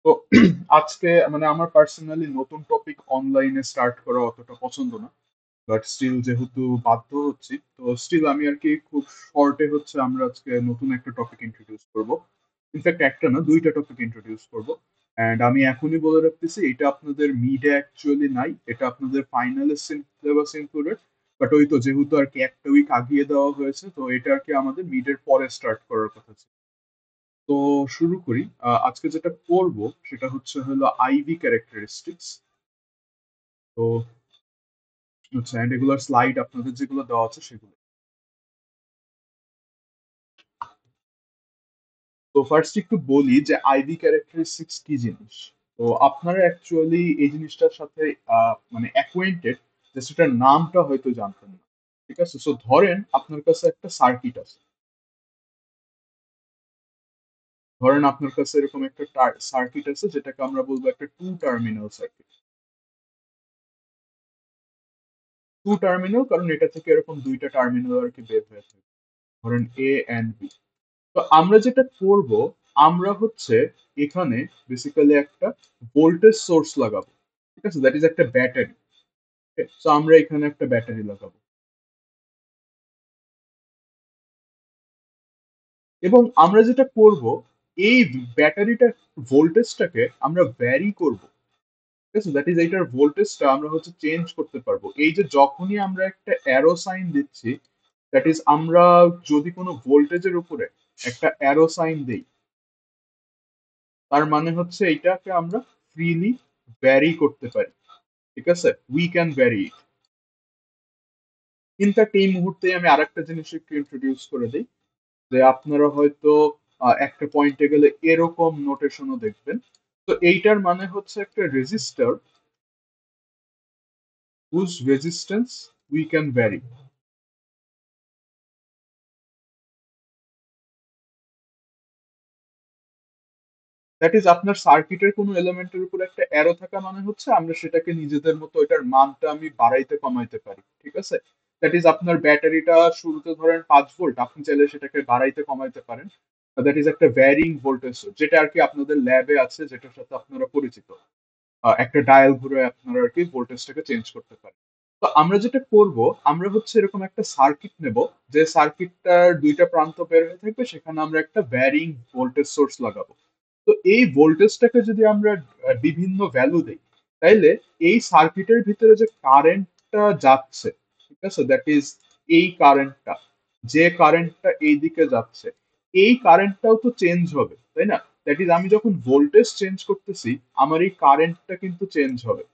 তো আজকে মানে আমার পার্সোনালি নতুন টপিক অনলাইনে স্টার্ট করা অতটা পছন্দ না। বাট স্টিল যেহেতু বাধ্য হচ্ছি, তো স্টিল আমি আর কি খুব শর্টে হচ্ছে আমরা আজকে নতুন একটা টপিক ইন্ট্রোডিউস করব। ইনফ্যাক্ট একটা না, দুইটা টপিক ইন্ট্রোডিউস করব। অ্যান্ড আমি এখনই বলে রাখতেছি, এটা আপনাদের মিডে অ্যাকচুয়ালি নাই, এটা আপনাদের ফাইনাল সিলেবাস ইনক্লুডেড। বাট ওই তো যেহেতু আর কি একটা উইক আগিয়ে দেওয়া হয়েছে, তো এটা আর কি আমাদের মিডের পরে স্টার্ট করার কথা ছিল। তো শুরু করি। আজকে যেটা করব সেটা হলো আইভি ক্যারেক্টারিস্টিক্স। তো হচ্ছে এন্ড এগুলোর স্লাইড আপনাদের যেগুলো দেওয়া আছে সেগুলো। তো ফার্স্ট একটু বলি যে আইভি ক্যারেক্টারিস্টিক্স কি জিনিস। তো আপনারা অ্যাকচুয়ালি এই জিনিসটার সাথে মানে অ্যাকোয়েন্টেড, যে সেটার নামটা হয়তো জানতেন না। ঠিক আছে, সো ধরেন আপনার কাছে একটা সার্কিট আছে। ধরেন আপনার কাছে এরকম একটা সার্কিট আছে, যেটাকে আমরা বলবো একটা two terminal circuit. Two terminal কারণ এটা থেকে এরকম দুইটা টার্মিনাল আর কি বের হয়ে থাকে, ধরেন এ এন্ড বি। তো আমরা যেটা করব, আমরা হচ্ছে এখানে বেসিক্যালি একটা ভোল্টেজ সোর্স লাগাবো। ঠিক আছে, দ্যাট ইজ একটা ব্যাটারি। তো আমরা এখানে একটা ব্যাটারি লাগাবো এবং আমরা যেটা করব, এই ব্যাটারিটার ভোল্টেজটাকে আমরা ভ্যারি করব। ঠিক আছে, দ্যাট ইজ এইটার ভোল্টেজটা আমরা হচ্ছে চেঞ্জ করতে পারবো। এই যে যখনই আমরা একটা অ্যারো সাইন দিচ্ছি, দ্যাট ইজ আমরা যদি কোনো ভোল্টেজের উপরে একটা অ্যারো সাইন দেই, তার মানে হচ্ছে এইটাকে আমরা ফ্রিলি ভ্যারি করতে পারি। ঠিক আছে, we can vary it. In fact এই মুহূর্তে আমি আরেকটা জিনিস একটু ইন্ট্রোডিউস করে দিই, যে আপনারা হয়তো একটা পয়েন্টে গেলে এরকম নোটেশনও দেখবেন। তো এইটার মানে হচ্ছে একটা resistor whose resistance we can vary. That is আপনার সার্কিটের কোনো এলিমেন্টের উপর একটা অ্যারো থাকা মানে হচ্ছে আমরা সেটাকে নিজেদের মতো এটার মানটা আমি বাড়াইতে কমাইতে পারি। ঠিক আছে, দ্যাট ইজ আপনার ব্যাটারিটা শুরুতে ধরেন 5 ভোল্ট, আপনি চাইলে সেটাকে বাড়াইতে কমাইতে পারেন। দ্যাট ইজ একটা ভ্যারিং ভোল্টেজ, যেটা আর কি আপনাদের ল্যাবে আছে, যেটার সাথে আপনারা পরিচিত। একটা ডায়াল ঘুরে আপনারা আর কি ভোল্টেজটাকে চেঞ্জ করতে পারেন। তো আমরা যেটা করব, আমরা হচ্ছে এরকম একটা সার্কিট নেব, যে সার্কিটটার দুইটা প্রান্ত বের হয়ে থাকবে, সেখানে আমরা একটা ভ্যারিং ভোল্টেজ সোর্স লাগাবো। তো এই ভোল্টেজটাকে যদি আমরা বিভিন্ন ভ্যালু দেই, তাইলে এই সার্কিটের ভিতরে যে কারেন্টটা যাচ্ছে, ঠিক আছে, দ্যাট ইজ এই কারেন্টটা, যে কারেন্টটা এই দিকে যাচ্ছে, এই কারেন্টটাও তো চেঞ্জ হবে, তাই না? দ্যাট ইজ আমি যখন ভোল্টেজ চেঞ্জ করতেছি, আমার এই কারেন্টটা কিন্তু চেঞ্জ হবে।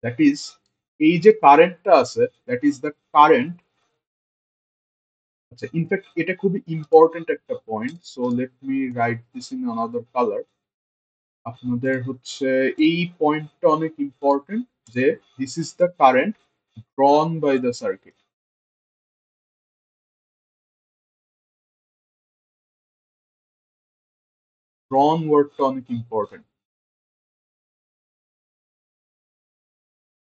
দ্যাট ইজ এই যে কারেন্টটা আছে, দ্যাট ইজ দ্য কারেন্ট। আচ্ছা, ইনফ্যাক্ট এটা খুবই ইম্পর্টেন্ট একটা point, so let me write this in another colour. আপনাদের হচ্ছে এই পয়েন্টটা অনেক ইম্পর্টেন্ট, যে this is the current drawn by the circuit. Drawn ওয়ার্ডটা অনেক ইম্পর্টেন্ট।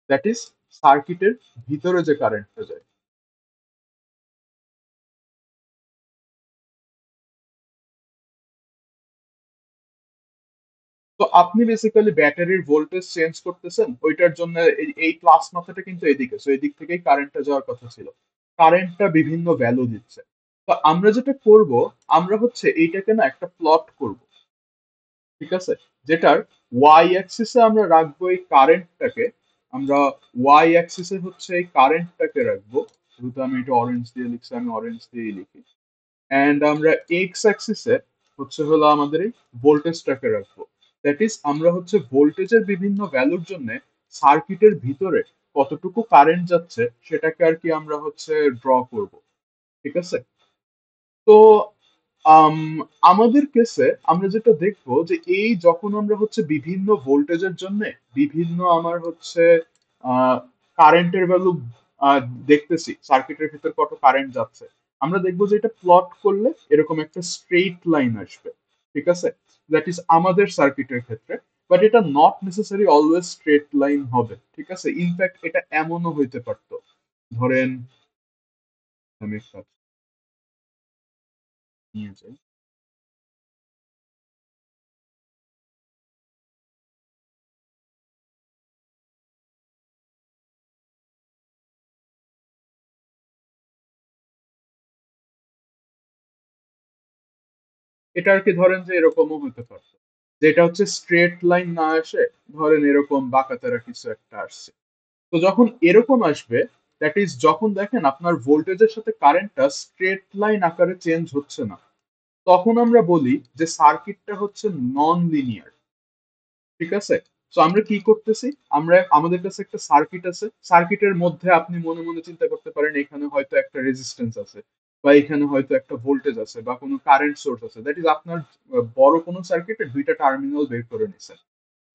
দ্যাট ইজ সার্কিটের ভিতরে যে কারেন্টটা যায়। তো আপনি বেসিক্যালি ব্যাটারির ভোল্টেজ চেঞ্জ করতেছেন, ওইটার জন্য এই প্লাস মাথাটা কিন্তু এদিকে, সো এদিক থেকেই কারেন্টটা যাওয়ার কথা ছিল। কারেন্টটা বিভিন্ন ভ্যালু দিচ্ছে। তো আমরা যেটা করব, আমরা হচ্ছে এইটাকে না একটা প্লট করব। ঠিক আছে, যেটার ওয়াই অ্যাক্সিসে আমরা রাখবো এই কারেন্টটাকে। আমরা ওয়াই অ্যাক্সিসে হচ্ছে এই কারেন্টটাকে রাখবো। যেহেতু আমি এটা অরেঞ্জ দিয়ে লিখছি, আমি অরেঞ্জ দিয়েই লিখি। অ্যান্ড আমরা এক্স অ্যাক্সিসে হচ্ছে হলো আমাদের এই ভোল্টেজটাকে রাখবো। দ্যাট ইজ আমরা হচ্ছে ভোল্টেজের বিভিন্ন ভ্যালুর জন্য সার্কিটের ভিতরে কতটুকু কারেন্ট যাচ্ছে সেটাকে আর কি আমরা হচ্ছে ড্র করব। ঠিক আছে, তো আম, আমাদের কেসে আমরা যেটা দেখবো, যে এই যখন আমরা হচ্ছে বিভিন্ন ভোল্টেজের জন্য বিভিন্ন আমার হচ্ছে কারেন্টের ভ্যালু দেখতেছি, সার্কিটের ভিতর কত কারেন্ট যাচ্ছে, আমরা দেখবো যে এটা প্লট করলে এরকম একটা স্ট্রেইট লাইন আসবে। ঠিক আছে, দ্যাট ইজ আমাদের সার্কিটের ক্ষেত্রে। বাট এটা not necessary always straight line হবে। ঠিক আছে, ইনফ্যাক্ট এটা এমনও হইতে পারতো, ধরেন আমি একটা নিয়ে যাই। এটা আর কি ধরেন যে এরকমও হতে পারতো, যেটা হচ্ছে স্ট্রেট লাইন না আসে, ধরেন এরকম বাঁকাতেরা কিছু একটা আসছে। তো যখন এরকম আসবে, দ্যাট ইজ যখন দেখেন আপনার ভোল্টেজের সাথে কারেন্টটা স্ট্রেট লাইন আকারে চেঞ্জ হচ্ছে না, তখন আমরা বলি যে সার্কিটটা হচ্ছে নন লিনিয়ার। ঠিক আছে? তো আমরা কি করতেছি, আমরা আমাদের কাছে একটা সার্কিট আছে, সার্কিটের মধ্যে আপনি মনে মনে চিন্তা করতে পারেন এখানে হয়তো একটা রেজিস্ট্যান্স আছে, বা এখানে হয়তো একটা ভোল্টেজ আছে, বা কোনো কারেন্ট সোর্স আছে। দ্যাট ইজ আপনার বড় কোনো সার্কিটের দুইটা টার্মিনাল বের করে নিছেন,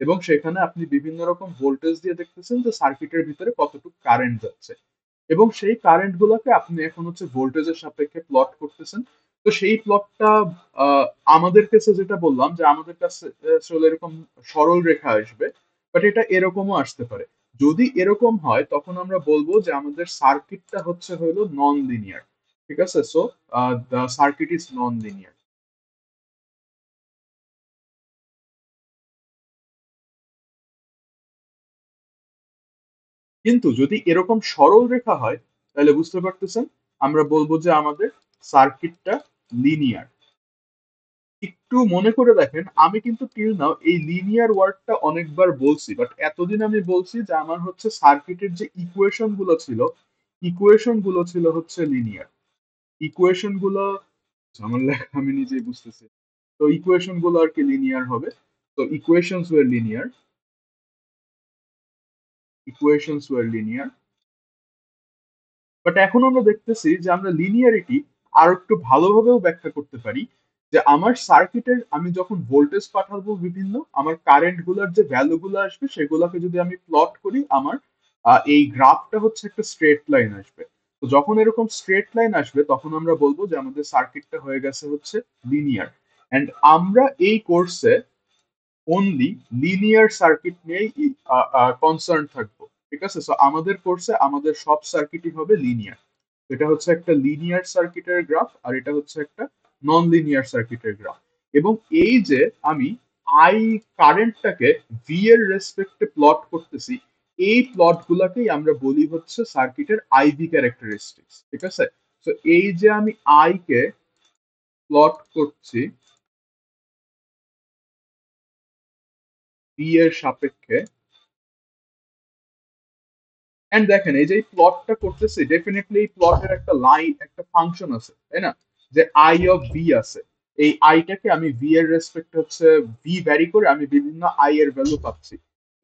এবং সেখানে আপনি বিভিন্ন রকম ভোল্টেজ দিয়ে দেখতেছেন যে সার্কিটের ভিতরে কতটুকু কারেন্ট যাচ্ছে, এবং সেই কারেন্ট গুলোকে আপনি এখন হচ্ছে ভোল্টেজের সাপেক্ষে প্লট করতেছেন। তো সেই প্লটটা আমাদের কাছে যেটা বললাম যে আমাদের কাছে আসলে এরকম সরল রেখা আসবে, বাট এটা এরকমও আসতে পারে। যদি এরকম হয় তখন আমরা বলবো যে আমাদের সার্কিটটা হচ্ছে হলো নন লিনিয়ার। ঠিক আছে? So the circuit is non linear. কিন্তু যদি এরকম সরল রেখা হয়, তাহলে বুঝতে পারতেছেন আমরা বলবো যে আমাদের সার্কিটটা লিনিয়ার। একটু মনে করে দেখেন, আমি কিন্তু টিল নাও এই লিনিয়ার ওয়ার্ডটা অনেকবার বলছি, বাট এতদিন আমি বলছি যে আমার হচ্ছে সার্কিটের যে ইকুয়েশন গুলো ছিল হচ্ছে লিনিয়ার। ইকুয়েশন গুলো আমার লেখা আমি নিজেই বুঝতেছি। তো ইকুয়েশন গুলো আর কি লিনিয়ার হবে। তো ইকুয়েশনস ওয়ার লিনিয়ার। বাট এখন আমরা দেখতেছি যে আমরা লিনিয়ারিটি আর একটু ভালোভাবেও ব্যাখ্যা করতে পারি, যে আমার সার্কিটের আমি যখন ভোল্টেজ পাঠাবো বিভিন্ন, আমার কারেন্ট গুলোর যে ভ্যালু গুলো আসবে সেগুলোকে যদি আমি প্লট করি, আমার এই গ্রাফটা হচ্ছে একটা স্ট্রেট লাইন আসবে। তো যখন এরকম স্ট্রেট লাইন আসবে তখন আমরা বলবো যে আমাদের সার্কিটটা হয়ে গেছে হচ্ছে লিনিয়ার। এন্ড আমরা এই কোর্সে অনলি লিনিয়ার সার্কিট নিয়েই কনসার্ন থাকবো। ঠিক আছে? সো আমাদের কোর্সে আমাদের সব সার্কিটই হবে লিনিয়ার। এটা হচ্ছে একটা লিনিয়ার সার্কিটের গ্রাফ, আর এটা হচ্ছে একটা নন লিনিয়ার সার্কিটের গ্রাফ। এবং এই যে আমি আই কারেন্টটাকে ভি এর রেসপেক্টে প্লট করতেছি, এই প্লট গুলাকেই আমরা বলি হচ্ছে সার্কিটের আইভি ক্যারেক্টারিস্টিক্স। ঠিক আছে? তো এই যে আমি আই কে প্লট করছি ভি এর সাপেক্ষে, এন্ড দেখেন এই যে এই প্লটটা করতেছি, ডেফিনেটলি এই প্লটের একটা লাইন, একটা ফাংশন আছে, তাই না? যে আই অফ ভি আছে, এই আইটাকে আমি ভি এর রেসপেক্ট হচ্ছে ভি ভ্যারি করে আমি বিভিন্ন আই এর ভ্যালু পাচ্ছি।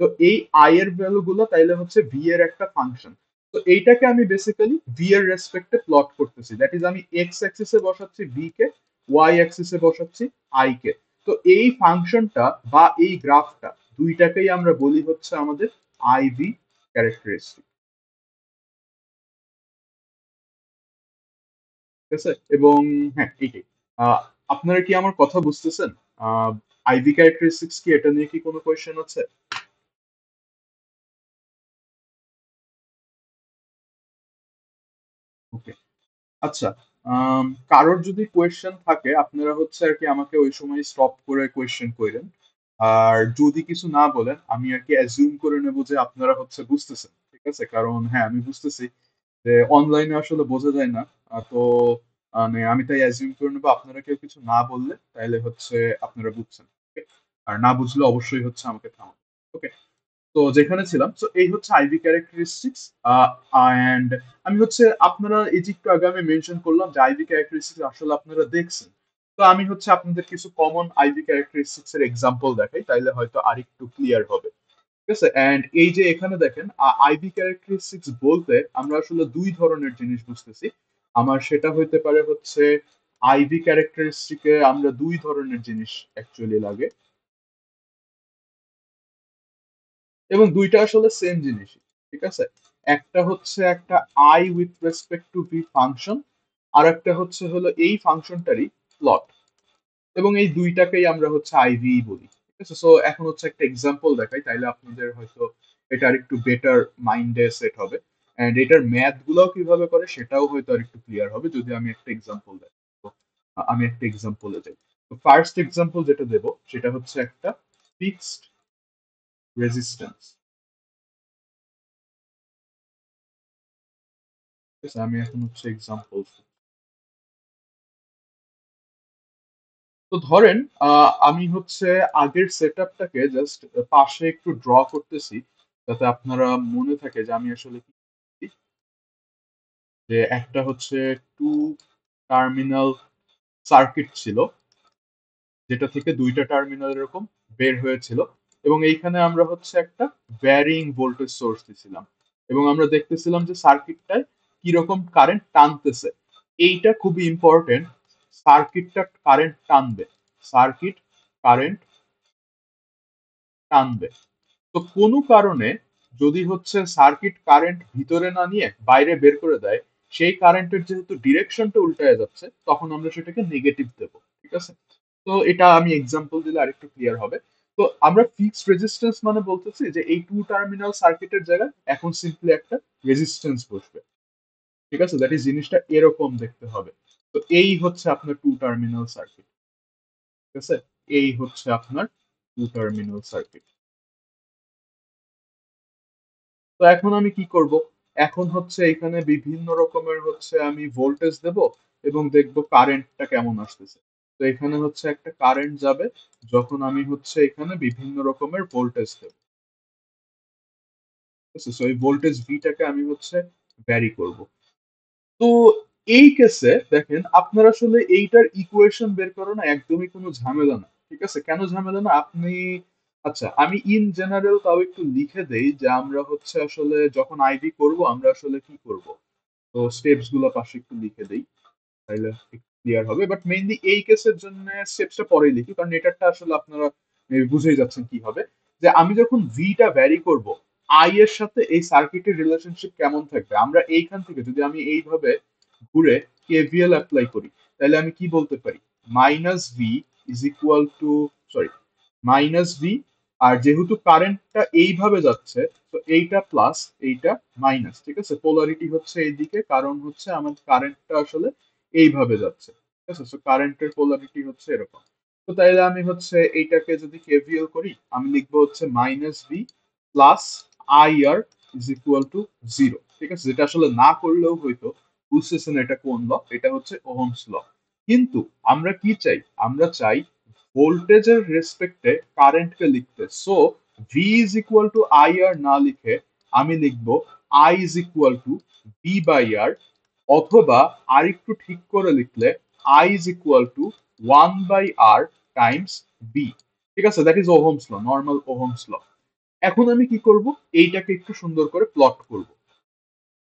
তো এই আই এর ভ্যালু গুলো তাইলে হচ্ছে ভি এর একটা ফাংশন। তো এইটাকে আমি বেসিক্যালি ভি এর রেসপেক্টে প্লট করতেছি, দ্যাট ইজ আমি এক্স অ্যাক্সিসে বসাচ্ছি ভি কে, ওয়াই অ্যাক্সিসে বসাচ্ছি আই কে। তো এই ফাংশনটা বা এই গ্রাফটা, দুইটাকেই আমরা বলি হচ্ছে আমাদের আইভি ক্যারেক্টারিস্টিক। ঠিক আছে? এবং হ্যাঁ, এইটাই। আহ, আপনারা কি আমার কথা বুঝতেছেন? আইভি ক্যারেক্টারিস্টিক্স কি, এটা নিয়ে কি কোনো কোয়েশ্চেন আছে? ওকে, আচ্ছা। কারোর যদি কোয়েশ্চেন থাকে আপনারা হচ্ছে আর কি আমাকে ওই সময় স্টপ করে কোয়েশ্চেন করেন। আর যদি কিছু না বলেন আমি আর কি অ্যাজিউম করে নেব যে আপনারা হচ্ছে বুঝতেছেন। ঠিক আছে? কারণ হ্যাঁ, আমি বুঝতেছি যে অনলাইনে আসলে বোঝা যায় না। তো মানে আমি তাই অ্যাজিউম করে নেবো আপনারা কেউ কিছু না বললে তাহলে হচ্ছে আপনারা বুঝছেন। Okay? আর না বুঝলে অবশ্যই হচ্ছে আমাকে থামাবেন। ওকে, তো যেখানে ছিলাম, তো এই হচ্ছে আইভি ক্যারেক্টারিস্টিক্স। এন্ড আমি হচ্ছে আপনারা এই যে একটু আগে আমি মেনশন করলাম যে আইভি ক্যারেক্টারিস্টিক্স আসলে আপনারা দেখছেন। তো আমি হচ্ছে আপনাদের কিছু কমন আইভি ক্যারেক্টারিস্টিক্স এর এক্সাম্পল দেখাই, তাইলে হয়তো আরেকটু ক্লিয়ার হবে। ঠিক আছে? এন্ড এই যে এখানে দেখেন আইভি ক্যারেক্টারিস্টিক্স বলতে আমরা আসলে দুই ধরনের জিনিস বুঝতেছি। আমার সেটা হইতে পারে হচ্ছে আইভি ক্যারেক্টারিস্টিকে আমরা দুই ধরনের জিনিস অ্যাকচুয়ালি লাগে, এবং দুইটা আসলে সেম জিনিসই। ঠিক আছে? একটা হচ্ছে একটা I with respect to V function, আর একটা হচ্ছে হলো এই ফাংশনটারই প্লট। এবং এই দুইটাকেই আমরা হচ্ছে আইভি বলি। ঠিক আছে? সো এখন হচ্ছে একটা এক্সাম্পল দেখাই, তাইলে আপনাদের হয়তো এটা আর একটু বেটার মাইন্ডে সেট হবে। এন্ড এটার ম্যাথ গুলাও কিভাবে করে সেটাও হয়তো আর একটু ক্লিয়ার হবে যদি আমি একটা এক্সাম্পল দেই। তো আমি একটা এক্সাম্পলে যাই। তো ফার্স্ট এক্সাম্পল যেটা দেব সেটা হচ্ছে একটা ফিক্সড রেজিস্ট্যান্স। ঠিক আছে? আমি এখন হচ্ছে এক্সাম্পল তো ধরেন আমি হচ্ছে আগের সেটআপটাকে জাস্ট পাশে একটু ড্র করতেছি, যাতে আপনারা মনে থাকে যে আমি আসলে কি করছি। যে একটা হচ্ছে টু টার্মিনাল সার্কিট ছিল, যেটা থেকে দুইটা টার্মিনাল এরকম বের হয়েছিল, এবং এইখানে আমরা হচ্ছে একটা ভ্যারিং ভোল্টেজ সোর্স দিছিলাম, এবং আমরা দেখতেছিলাম যে সার্কিটটায় কিরকম কারেন্ট টানতেছে। এইটা খুবই ইম্পর্টেন্ট, সার্কিটটা কারেন্ট টানবে, সার্কিট কারেন্ট টানবে। তো কোনো কারণে যদি হচ্ছে সার্কিট কারেন্ট ভিতরে না নিয়ে বাইরে বের করে দেয়, সেই কারেন্টের যেহেতু ডিরেকশনটা উল্টায় যাচ্ছে, তখন আমরা সেটাকে নেগেটিভ দেবো। ঠিক আছে, তো এটা আমি এক্সাম্পল দিলে আরেকটু ক্লিয়ার হবে। তো আমরা ফিক্সড রেজিস্ট্যান্স মানে বলতেছি যে এই টু টার্মিনাল সার্কিটের জায়গায় এখন সিম্পলি একটা রেজিস্ট্যান্স বসবে। ঠিক আছে, দ্যাট ইজ জিনিসটা এরকম দেখতে হবে। তো এই হচ্ছে আপনার টু টার্মিনাল সার্কিট। ঠিক আছে, এই হচ্ছে আপনার টু টার্মিনাল সার্কিট। তো এখন আমি কি করব? এখন হচ্ছে এখানে বিভিন্ন রকমের হচ্ছে আমি ভোল্টেজ দেব, এবং দেখব কারেন্টটা কেমন আসতেছে। তো এখানে হচ্ছে একটা কারেন্ট যাবে যখন আমি হচ্ছে এখানে বিভিন্ন রকমের ভোল্টেজ দেব। ঠিক আছে, সো এই ভোল্টেজ ভিটাকে আমি হচ্ছে ভ্যারি করব। তো এই কেসে দেখেন, আপনার আসলে এইটার ইকুয়েশন বের করো না একদমই কোনো ঝামেলা না। ঠিক আছে, কেন ঝামেলা না আপনি, আচ্ছা আমি ইন জেনারেল তাও একটু লিখে দেই যে আমরা হচ্ছে আসলে যখন আইভি করব আমরা আসলে কি করব। তো স্টেপস গুলো পাশে একটু লিখে দেই, তাইলে ক্লিয়ার হবে। বাট মেইনলি এই কেসের জন্য স্টেপসটা পরেই লিখি, কারণ এটারটা আসলে আপনারা maybe বুঝেই যাচ্ছেন কি হবে। যে আমি যখন ভিটা ভ্যারি করব, আই এর সাথে এই সার্কিটের রিলেশনশিপ কেমন থাকবে, আমরা এইখান থেকে যদি আমি এইভাবে ঘুরে কেভিএল অ্যাপ্লাই করি, তাহলে আমি কি বলতে পারি? Minus V is equal to, sorry, minus V, আর যেহেতু কারেন্টটা এইভাবে যাচ্ছে, তো এইটা প্লাস, এইটা মাইনাস। ঠিক আছে, পোলারিটি হচ্ছে এইদিকে, কারণ হচ্ছে আমার কারেন্টটা আসলে এইভাবে যাচ্ছে। ঠিক আছে, সো কারেন্টের পোলারিটি হচ্ছে এরকম। তো তাইলে আমি হচ্ছে এইটাকে যদি কেভিএল করি, আমি লিখবো হচ্ছে minus V plus I R is equal to zero. ঠিক আছে, যেটা আসলে না করলেও হয়তো, বুঝতেছেন এটা কোন ল? এটা হচ্ছে ওহমস ল। কিন্তু আমরা কি চাই? আমরা চাই ভোল্টেজের রেসপেক্টে কারেন্টকে লিখতে। So V is equal to I R না লিখে আমি লিখবো I is equal to V by R, অথবা আর একটু ঠিক করে লিখলে I is equal to one by R times V. ঠিক আছে, that is Ohm's law, normal Ohm's law. এখন আমি কি করব? এইটাকে একটু সুন্দর করে প্লট করব।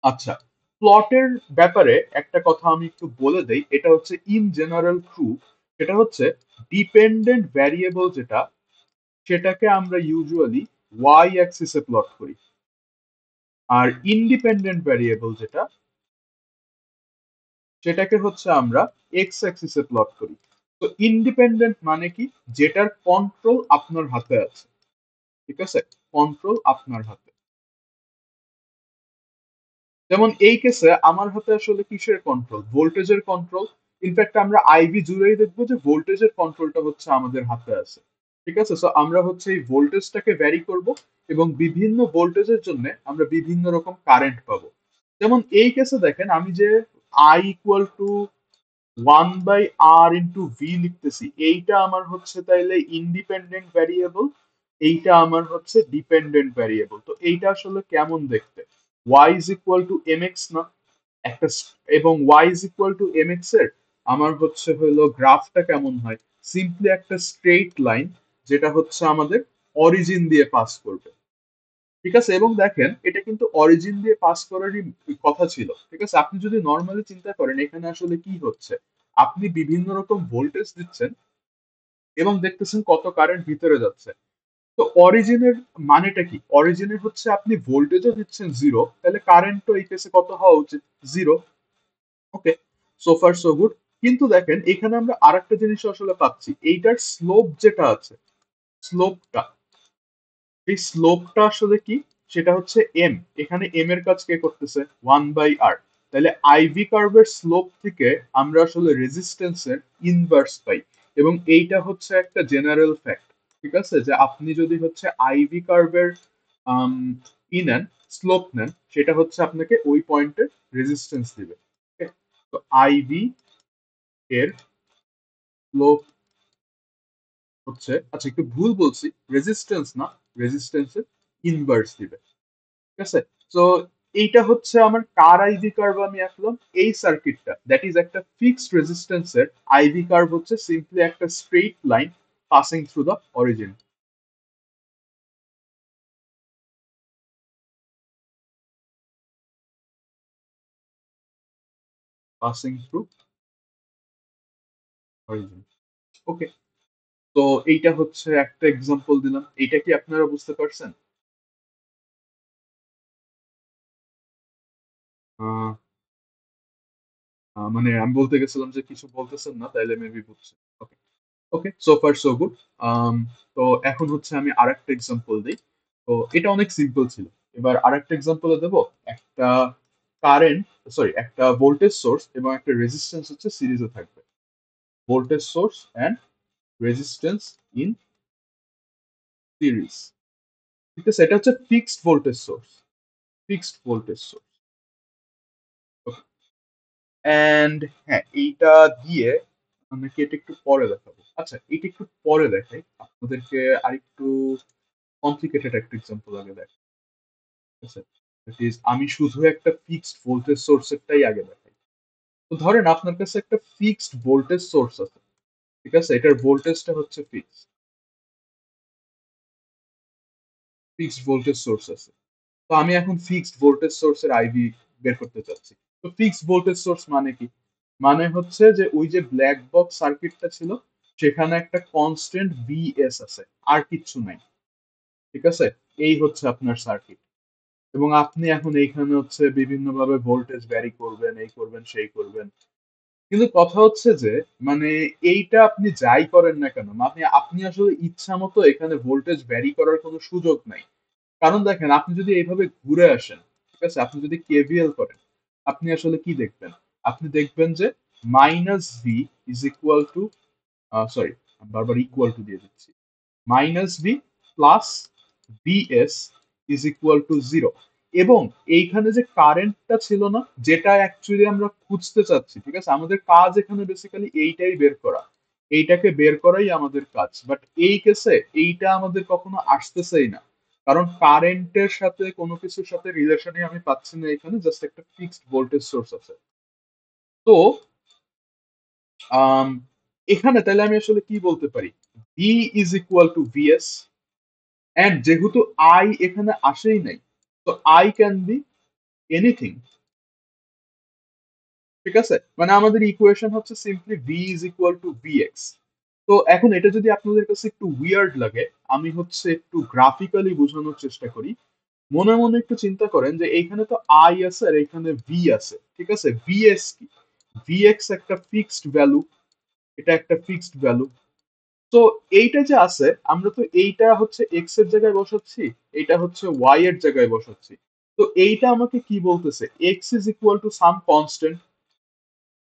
আচ্ছা, প্লটের ব্যাপারে একটা কথা আমি একটু বলে দেই, এটা হচ্ছে ইন জেনারেল ট্রু। সেটা হচ্ছে ডিপেন্ডেন্ট ভ্যারিয়েবল যেটা, সেটাকে আমরা ইউজুয়ালি ওয়াই অ্যাক্সিসে প্লট করি, আর ইন্ডিপেন্ডেন্ট ভ্যারিয়েবল যেটা, সেটাকে হচ্ছে আমরা এক্স অ্যাক্সিসে প্লট করি। তো ইন্ডিপেন্ডেন্ট মানে কি? যেটার কন্ট্রোল আপনার হাতে আছে। ঠিক আছে, কন্ট্রোল আপনার হাতে। যেমন এই কেসে আমার হাতে আসলে কিসের কন্ট্রোল? ভোল্টেজের কন্ট্রোল। ইনফ্যাক্ট আমরা আইভি জুড়েই দেখবো যে ভোল্টেজের কন্ট্রোলটা হচ্ছে আমাদের হাতে আছে। ঠিক আছে, সো আমরা হচ্ছে এই ভোল্টেজটাকে ভ্যারি করব, এবং বিভিন্ন ভোল্টেজের জন্য আমরা বিভিন্ন রকম কারেন্ট পাবো। যেমন এই কেসে দেখেন, আমি যে I equal to one by R into V লিখতেছি, এইটা আমার হচ্ছে তাইলে ইন্ডিপেন্ডেন্ট ভ্যারিয়েবল, এইটা আমার হচ্ছে ডিপেন্ডেন্ট ভ্যারিয়েবল। তো এইটা আসলে কেমন দেখতে? Y is equal to M X না একটা, এবং Y is equal to M X এর আমার হচ্ছে হলো গ্রাফটা কেমন হয়? সিম্পলি একটা স্ট্রেইট লাইন, যেটা হচ্ছে আমাদের অরিজিন দিয়ে পাস করবে। ঠিক আছে, এবং দেখেন এটা কিন্তু অরিজিন দিয়ে পাস করারই কথা ছিল। ঠিক আছে, আপনি যদি নর্মালি চিন্তা করেন এখানে আসলে কি হচ্ছে, আপনি বিভিন্ন রকম ভোল্টেজ দিচ্ছেন এবং দেখতেছেন কত কারেন্ট ভিতরে যাচ্ছে। তো অরিজিনের মানেটা কি? অরিজিনের হচ্ছে আপনি ভোল্টেজও দিচ্ছেন জিরো, তাহলে কারেন্টও এই কেসে কত হওয়া উচিত? জিরো। ওকে, সো ফার সো গুড। কিন্তু দেখেন এখানে আমরা আরেকটা জিনিস আসলে পাচ্ছি, এইটার স্লোপ যেটা আছে, স্লোপটা, এই স্লোপটা আসলে কি? সেটা হচ্ছে এম। এখানে এম এর কাজ কে করতেছে? ওয়ান বাই আর। তাহলে আইভি কার্ভের স্লোপ থেকে আমরা আসলে রেজিস্ট্যান্সের ইনভার্স পাই, এবং এইটা হচ্ছে একটা জেনারেল ফ্যাক্ট। ঠিক আছে, যে আপনি যদি হচ্ছে আইভি কার্ভের ই নেন, স্লোপ নেন, সেটা হচ্ছে আপনাকে ওই পয়েন্টের রেজিস্ট্যান্স দিবে। Okay? তো আইভি এর স্লোপ হচ্ছে, আচ্ছা একটু ভুল বলছি, রেজিস্ট্যান্স না, রেজিস্ট্যান্সের ইনভার্স দিবে। ঠিক আছে? তো এইটা হচ্ছে আমার কার আইভি কার্ভ আমি আঁকলাম, এই সার্কিটটা দ্যাট ইজ একটা ফিক্সড রেজিস্ট্যান্সের আইভি কার্ভ হচ্ছে সিম্পলি একটা straight line passing through the origin. Passing through origin. Okay, তো এইটা হচ্ছে একটা এক্সাম্পল দিলাম, এইটা কি আপনারা বুঝতে পারছেন? আহ, মানে আমি বলতে গেছিলাম যে কিছু বলতেছেন না, তাইলে মেবি বুঝছেন। ওকে, ওকে, সো ফার সো গুড। তো এখন হচ্ছে আমি আরেকটা এক্সাম্পল দিই। তো এটা অনেক সিম্পল ছিল। এবার আরেকটা এক্সাম্পল দেব। একটা কারেন্ট, সরি, একটা ভোল্টেজ সোর্স এবং একটা রেজিস্ট্যান্স হচ্ছে সিরিজে থাকবে। Voltage source and resistance in series. ঠিক আছে, এটা হচ্ছে fixed voltage source, fixed voltage source. And হ্যাঁ, এইটা দিয়ে আমি কি এটা একটু পরে দেখাবো। আচ্ছা, এটা একটু পরে দেখাই আপনাদেরকে, আরেকটু কমপ্লিকেটেড একটা এক্সাম্পল আগে দেখ। ঠিক আছে, that is, আমি শুধু একটা ফিক্সড ভোল্টেজ সোর্সেরটাই আগে দেখাই। তো ধরেন আপনার কাছে একটা ফিক্সড ভোল্টেজ সোর্স আছে। ঠিক আছে, এটার ভোল্টেজটা হচ্ছে ফিক্সড ভোল্টেজ সোর্স আছে। তো আমি এখন ফিক্সড ভোল্টেজ সোর্সের আইভি বের করতে চাচ্ছি। তো ফিক্সড ভোল্টেজ সোর্স মানে কি? মানে হচ্ছে যে ওই যে ব্ল্যাক বক্স সার্কিটটা ছিল, সেখানে একটা কনস্ট্যান্ট বিএস আছে, আর কিচ্ছু নাই। ঠিক আছে, এই হচ্ছে আপনার সার্কিট। এবং আপনি এখন এইখানে হচ্ছে বিভিন্নভাবে ভোল্টেজ ভ্যারি করবেন, এই করবেন সেই করবেন। কিন্তু কথা হচ্ছে যে মানে এইটা আপনি যাই করেন না কেন, মানে আপনি আসলে ইচ্ছা মতো এখানে ভোল্টেজ ভ্যারি করার কোনো সুযোগ নাই। কারণ দেখেন, আপনি যদি এইভাবে ঘুরে আসেন, ঠিক আছে, আপনি যদি কেভিএল করেন, আপনি আসলে কি দেখবেন? আপনি দেখবেন যে minus V is equal to, sorry, বারবার ইকুয়াল টু দিয়ে দিচ্ছি, minus V plus VS is equal to zero. এবং এইখানে যে কারেন্টটা ছিল না, যেটা অ্যাকচুয়ালি আমরা খুঁজতে চাচ্ছি, ঠিক আছে, আমাদের কাজ এখানে বেসিক্যালি এইটাই বের করা, এইটাকে বের করাই আমাদের কাজ। বাট এই কেসে এইটা আমাদের কখনো আসতেছেই না, কারণ কারেন্টের সাথে কোনো কিছুর সাথে রিলেশনই আমি পাচ্ছি না, এখানে জাস্ট একটা ফিক্সড ভোল্টেজ সোর্স আছে। তো আম, এখানে তাহলে আমি আসলে কি বলতে পারি? V is equal to VS, and যেহেতু আই এখানে আসেই নাই, তো আই ক্যান বি এনিথিং। ঠিক আছে, মানে আমাদের ইকুয়েশন হচ্ছে simply V is equal two VX. তো এখন এটা যদি আপনাদের কাছে একটু উইয়ার্ড লাগে, আমি হচ্ছে একটু গ্রাফিক্যালি বোঝানোর চেষ্টা করি। মনে মনে একটু চিন্তা করেন যে এইখানে তো আই আছে আর এইখানে ভি আছে। ঠিক আছে, ভিএস কি? ভিএক্স একটা ফিক্সড ভ্যালু, এটা একটা ফিক্সড ভ্যালু। তো এইটা যে আছে, আমরা তো এইটা হচ্ছে এক্স এর জায়গায় বসাচ্ছি, এটা হচ্ছে ওয়াই এর জায়গায় বসাচ্ছি। তো এইটা আমাকে কি বলতেছে? X is equal to some constant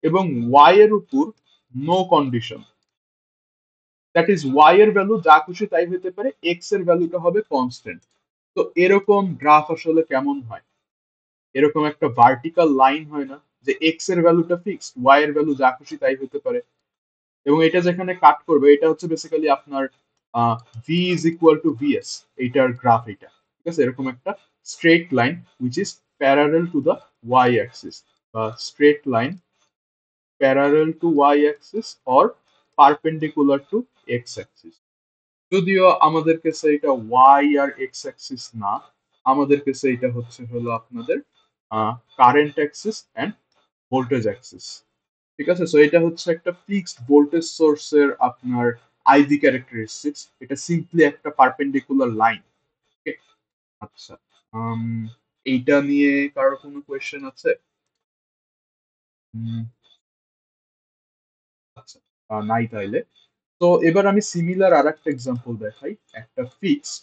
এবং ওয়াই এর উপর no condition. That is Y এর ভ্যালু যা খুশি তাই হতে পারে, এক্স এর ভ্যালুটা হবে কনস্ট্যান্ট। তো এরকম গ্রাফ আসলে কেমন হয়? এরকম একটা ভার্টিক্যাল লাইন হয় না, যে এক্স এর ভ্যালুটা ফিক্সড, ওয়াই এর ভ্যালু যা খুশি তাই হতে পারে। এবং এটা যেখানে কাট করবে, এটা হচ্ছে বেসিক্যালি আপনার V is equal to VS, এইটার গ্রাফ এটা। ঠিক আছে, এরকম একটা straight line which is parallel to the Y axis, বা straight line parallel to Y axis or perpendicular to X axis. যদিও আমাদের কাছে এটা ওয়াই আর এক্স অ্যাক্সিস না, আমাদের কাছে এটা হচ্ছে হলো আপনাদের current Axis and voltage Axis. ঠিক আছে, সো এটা হচ্ছে একটা ফিক্সড ভোল্টেজ সোর্সের আপনার আইভি ক্যারেক্টারিস্টিক্স। এটা সিম্পলি একটা পারপেন্ডিকুলার লাইন। ওকে, আচ্ছা, আম, এইটা নিয়ে কারো কোনো কোয়েশ্চেন আছে? উম, আচ্ছা, নাই তাইলে। তো এবার আমি সিমিলার আর একটা এক্সাম্পল দেখাই, একটা ফিক্সড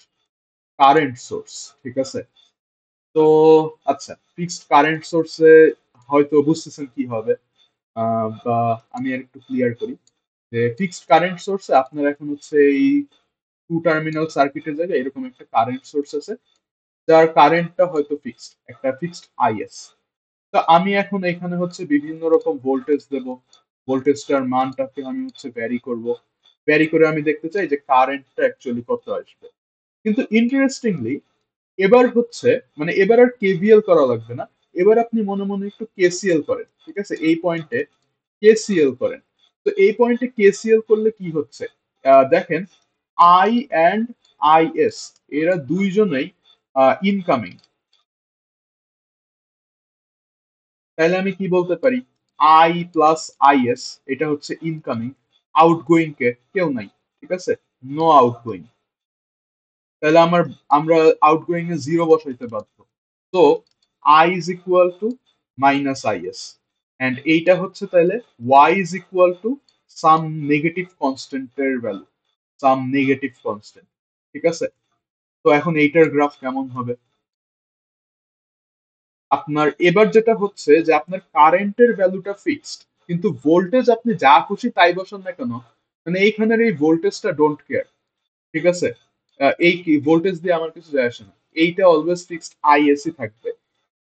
কারেন্ট সোর্স। ঠিক আছে, তো আচ্ছা, ফিক্সড কারেন্ট সোর্সে হয়তো বুঝতেছেন কি হবে। বা আমি আর একটু ক্লিয়ার করি যে ফিক্সড কারেন্ট সোর্সে আপনার এখন হচ্ছে এই টু টার্মিনাল সার্কিটের জায়গায় এরকম একটা কারেন্ট সোর্স আছে, যার কারেন্টটা হয়তো ফিক্সড, একটা ফিক্সড আইএস। তো আমি এখন এখানে হচ্ছে বিভিন্ন রকম ভোল্টেজ দেব, ভোল্টেজটার মানটাকে আমি হচ্ছে ভ্যারি করব। ভ্যারি করে আমি দেখতে চাই যে কারেন্টটা অ্যাকচুয়ালি কত আসবে। কিন্তু ইন্টারেস্টিংলি এবার হচ্ছে, মানে এবার আর কেভিএল করা লাগবে না, এবার আপনি মনে মনে একটু কেসিএল করেন, ঠিক আছে, এই পয়েন্টে কেসিএল করেন। তো এই পয়েন্টে কেসিএল করলে কি হচ্ছে, দেখেন আই অ্যান্ড আইএস এরা দুইজনেই ইনকামিং। তাহলে আমি কি বলতে পারি, আই প্লাস আইএস এটা হচ্ছে ইনকামিং, আউটগোয়িং কে কেউ নাই, ঠিক আছে, নো আউটগোয়িং। তাহলে আমরা আউটগোয়িং এ জিরো বসাইতে বাধ্য। তো I is equal to minus IS, and এইটা হচ্ছে তাহলে Y is equal to some negative কনস্ট্যান্টের ভ্যালু, সাম নেগেটিভ কনস্ট্যান্ট, ঠিক আছে। তো এখন এইটার গ্রাফ কেমন হবে, আপনার এবার যেটা হচ্ছে যে আপনার কারেন্টের ভ্যালুটা ফিক্সড, কিন্তু ভোল্টেজ আপনি যা খুশি তাই বসান না কেন, মানে এইখানের এই ভোল্টেজটা ডোন্ট কেয়ার, ঠিক আছে। এই কি ভোল্টেজ দিয়ে আমার কিছু যায় আসে না, এইটা অলওয়েজ ফিক্সড আইএসই থাকবে।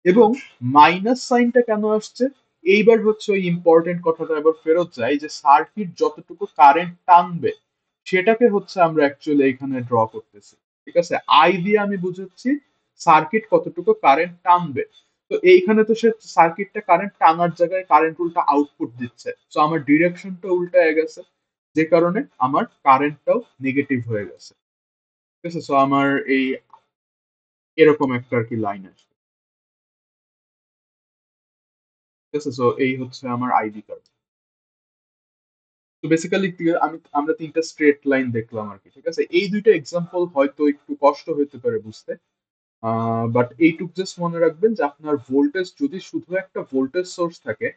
এবং মাইনাস সাইনটা কেন আসছে, এইবার হচ্ছে ওই ইম্পর্টেন্ট কথাটা এবার ফেরত যায় যে সার্কিট যতটুকু কারেন্ট টানবে সেটাকে হচ্ছে আমরা অ্যাকচুয়ালি এখানে ড্র করতেছি, ঠিক আছে। আই দিয়ে আমি বুঝাচ্ছি সার্কিট কতটুকু কারেন্ট টানবে। তো এইখানে তো সে সার্কিটটা কারেন্ট টানার জায়গায় কারেন্ট উল্টা আউটপুট দিচ্ছে, তো আমার ডিরেকশনটা উল্টায় গেছে, যে কারণে আমার কারেন্টটাও নেগেটিভ হয়ে গেছে, ঠিক আছে। সো আমার এই এরকম একটা আর কি লাইন আসবে, ঠিক আছে। সো এই হচ্ছে আমার আইভি কার্ভ। তো বেসিক্যালি আমরা তিনটা স্ট্রেট লাইন দেখলাম আর কি, ঠিক আছে। এই দুইটা এক্সাম্পল হয়তো একটু কষ্ট হতে পারে বুঝতে, বাট এইটুক জাস্ট মনে রাখবেন যে আপনার ভোল্টেজ যদি শুধু একটা ভোল্টেজ সোর্স থাকে,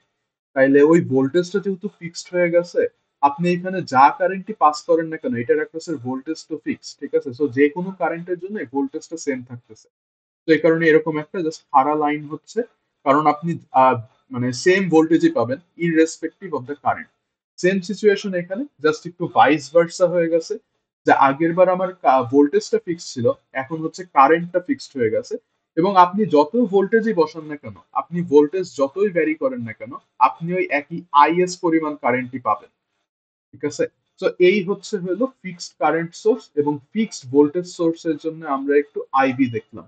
তাইলে ওই ভোল্টেজটা যেহেতু ফিক্সড হয়ে গেছে, আপনি এখানে যা কারেন্টই পাস করেন না কেন এটার অ্যাক্রসের ভোল্টেজ তো ফিক্সড, ঠিক আছে। সো যে কোনো কারেন্টের জন্য ভোল্টেজটা সেম থাকতেছে। তো এই কারণে এরকম একটা জাস্ট খাড়া লাইন হচ্ছে, কারণ আপনি আহ, মানে সেম ভোল্টেজই পাবেন irrespective of the current. Same situation এখানে জাস্ট একটু ভাইস ভার্সা হয়ে গেছে, যে আগের বার আমার ভোল্টেজটা ফিক্সড ছিল, এখন হচ্ছে কারেন্টটা ফিক্সড হয়ে গেছে। এবং আপনি যত ভোল্টেজই বসান না কেন, আপনি ভোল্টেজ যতই ভ্যারি করেন না কেন, আপনি ওই একই আইএস পরিমাণ কারেন্টই পাবেন, ঠিক আছে। তো এই হচ্ছে হলো ফিক্সড কারেন্ট সোর্স এবং ফিক্সড ভোল্টেজ সোর্সের জন্য আমরা একটু আইভি দেখলাম।